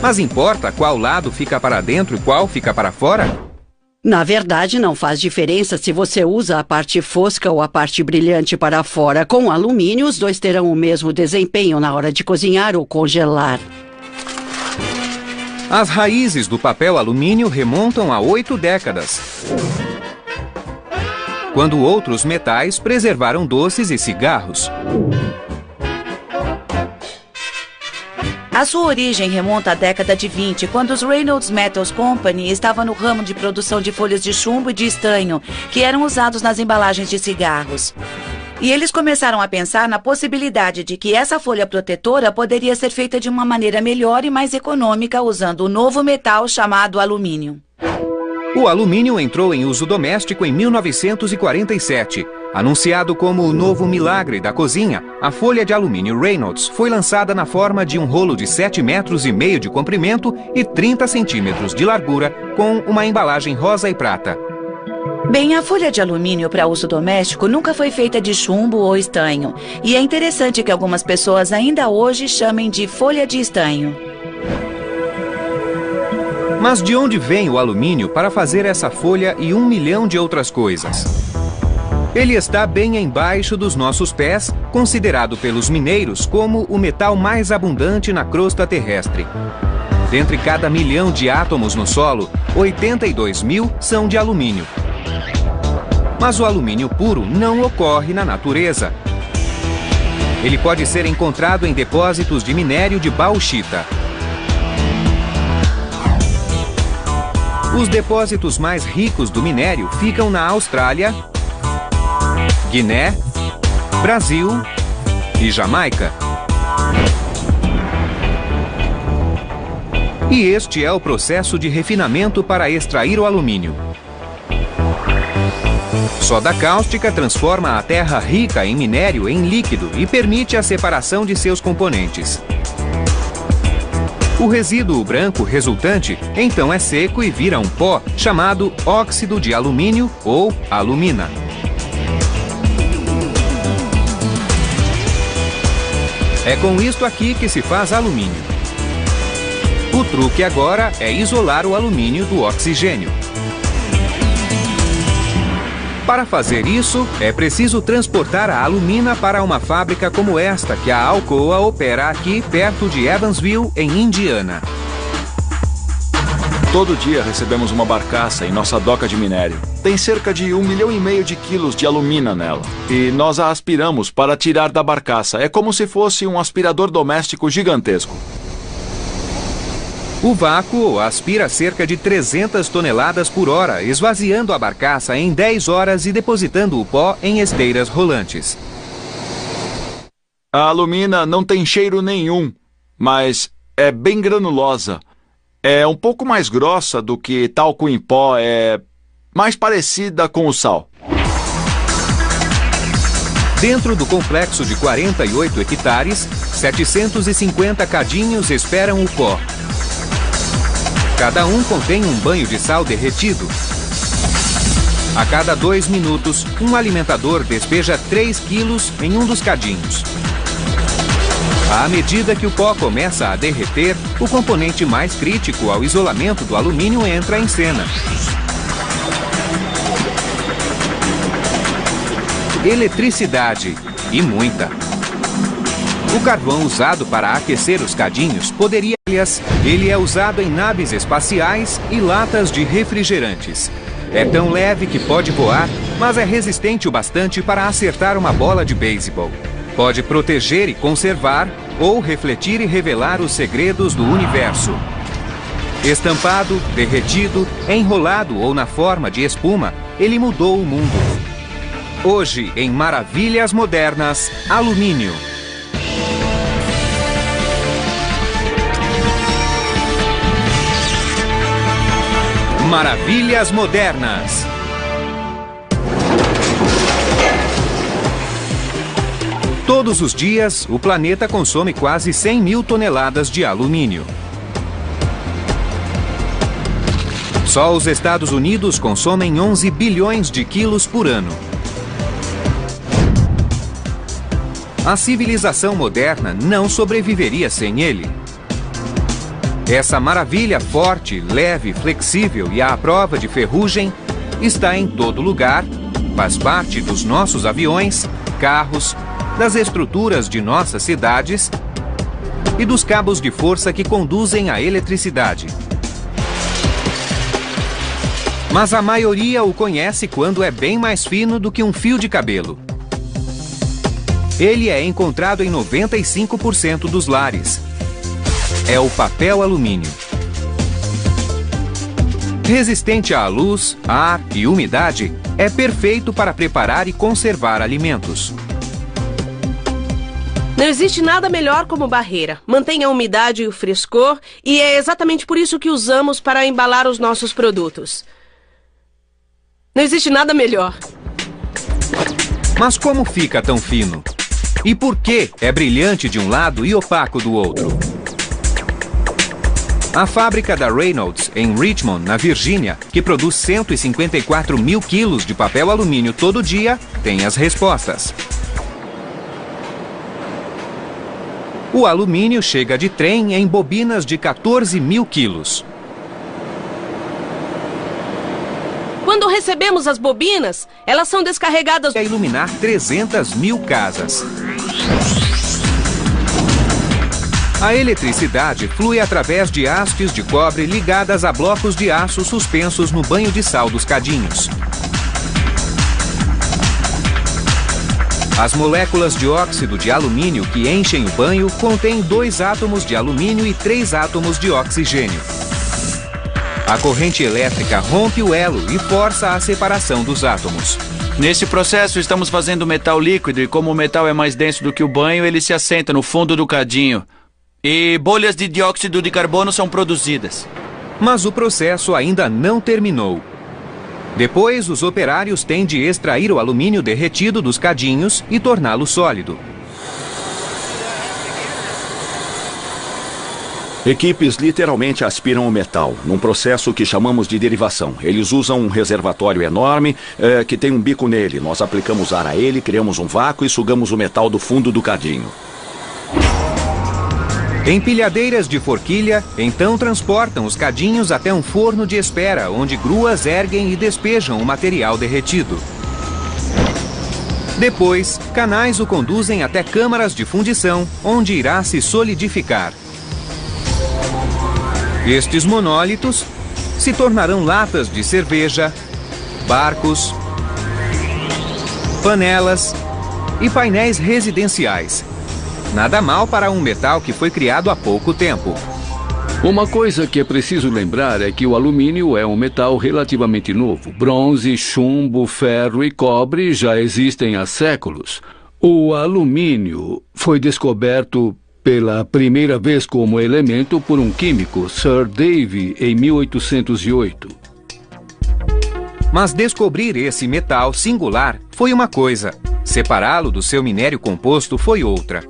Mas importa qual lado fica para dentro e qual fica para fora? Na verdade, não faz diferença se você usa a parte fosca ou a parte brilhante para fora. Com alumínio, os dois terão o mesmo desempenho na hora de cozinhar ou congelar. As raízes do papel alumínio remontam a 8 décadas. Quando outros metais preservaram doces e cigarros. A sua origem remonta à década de 20, quando os Reynolds Metals Company estavam no ramo de produção de folhas de chumbo e de estanho, que eram usados nas embalagens de cigarros. E eles começaram a pensar na possibilidade de que essa folha protetora poderia ser feita de uma maneira melhor e mais econômica usando o novo metal chamado alumínio. O alumínio entrou em uso doméstico em 1947. Anunciado como o novo milagre da cozinha, a folha de alumínio Reynolds foi lançada na forma de um rolo de 7,5 metros de comprimento e 30 centímetros de largura, com uma embalagem rosa e prata. Bem, a folha de alumínio para uso doméstico nunca foi feita de chumbo ou estanho. E é interessante que algumas pessoas ainda hoje chamem de folha de estanho. Mas de onde vem o alumínio para fazer essa folha e 1 milhão de outras coisas? Ele está bem embaixo dos nossos pés, considerado pelos mineiros como o metal mais abundante na crosta terrestre. Dentre cada 1 milhão de átomos no solo, 82 mil são de alumínio. Mas o alumínio puro não ocorre na natureza. Ele pode ser encontrado em depósitos de minério de bauxita. Os depósitos mais ricos do minério ficam na Austrália, Guiné, Brasil e Jamaica. E este é o processo de refinamento para extrair o alumínio. Soda cáustica transforma a terra rica em minério em líquido e permite a separação de seus componentes. O resíduo branco resultante então é seco e vira um pó chamado óxido de alumínio ou alumina. É com isto aqui que se faz alumínio. O truque agora é isolar o alumínio do oxigênio. Para fazer isso, é preciso transportar a alumina para uma fábrica como esta que a Alcoa opera aqui perto de Evansville, em Indiana. Todo dia recebemos uma barcaça em nossa doca de minério. Tem cerca de 1,5 milhão de quilos de alumina nela. E nós a aspiramos para tirar da barcaça. É como se fosse um aspirador doméstico gigantesco. O vácuo aspira cerca de 300 toneladas por hora, esvaziando a barcaça em 10 horas e depositando o pó em esteiras rolantes. A alumina não tem cheiro nenhum, mas é bem granulosa. É um pouco mais grossa do que talco em pó, é mais parecida com o sal. Dentro do complexo de 48 hectares, 750 cadinhos esperam o pó. Cada um contém um banho de sal derretido. A cada 2 minutos, um alimentador despeja 3 quilos em um dos cadinhos. À medida que o pó começa a derreter, o componente mais crítico ao isolamento do alumínio entra em cena. Eletricidade, e muita. O carvão usado para aquecer os cadinhos poderia... Ele é usado em naves espaciais e latas de refrigerantes. É tão leve que pode voar, mas é resistente o bastante para acertar uma bola de beisebol. Pode proteger e conservar, ou refletir e revelar os segredos do universo. Estampado, derretido, enrolado ou na forma de espuma, ele mudou o mundo. Hoje, em Maravilhas Modernas, alumínio. Maravilhas Modernas. Todos os dias, o planeta consome quase 100 mil toneladas de alumínio. Só os Estados Unidos consomem 11 bilhões de quilos por ano. A civilização moderna não sobreviveria sem ele. Essa maravilha forte, leve, flexível e à prova de ferrugem está em todo lugar, faz parte dos nossos aviões, carros, das estruturas de nossas cidades e dos cabos de força que conduzem a eletricidade. Mas a maioria o conhece quando é bem mais fino do que um fio de cabelo. Ele é encontrado em 95% dos lares. É o papel alumínio. Resistente à luz, ar e umidade, é perfeito para preparar e conservar alimentos. Não existe nada melhor como barreira. Mantém a umidade e o frescor, e é exatamente por isso que usamos para embalar os nossos produtos. Não existe nada melhor. Mas como fica tão fino? E por que é brilhante de um lado e opaco do outro? A fábrica da Reynolds, em Richmond, na Virgínia, que produz 154 mil quilos de papel alumínio todo dia, tem as respostas. O alumínio chega de trem em bobinas de 14 mil quilos. Quando recebemos as bobinas, elas são descarregadas para iluminar 300 mil casas. A eletricidade flui através de hastes de cobre ligadas a blocos de aço suspensos no banho de sal dos cadinhos. As moléculas de óxido de alumínio que enchem o banho contêm 2 átomos de alumínio e 3 átomos de oxigênio. A corrente elétrica rompe o elo e força a separação dos átomos. Nesse processo, estamos fazendo metal líquido e como o metal é mais denso do que o banho, ele se assenta no fundo do cadinho. E bolhas de dióxido de carbono são produzidas. Mas o processo ainda não terminou. Depois, os operários têm de extrair o alumínio derretido dos cadinhos e torná-lo sólido. Equipes literalmente aspiram o metal, num processo que chamamos de derivação. Eles usam um reservatório enorme que tem um bico nele. Nós aplicamos ar a ele, criamos um vácuo e sugamos o metal do fundo do cadinho. Empilhadeiras de forquilha então transportam os cadinhos até um forno de espera, onde gruas erguem e despejam o material derretido. Depois, canais o conduzem até câmaras de fundição, onde irá se solidificar. Estes monólitos se tornarão latas de cerveja, barcos, panelas e painéis residenciais. Nada mal para um metal que foi criado há pouco tempo. Uma coisa que é preciso lembrar é que o alumínio é um metal relativamente novo. Bronze, chumbo, ferro e cobre já existem há séculos. O alumínio foi descoberto pela primeira vez como elemento por um químico, Sir Davy, em 1808. Mas descobrir esse metal singular foi uma coisa. Separá-lo do seu minério composto foi outra.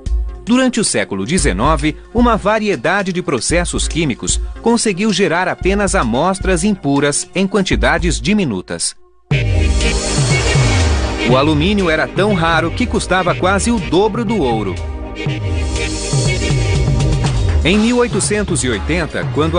Durante o século XIX, uma variedade de processos químicos conseguiu gerar apenas amostras impuras em quantidades diminutas. O alumínio era tão raro que custava quase o dobro do ouro. Em 1880, quando a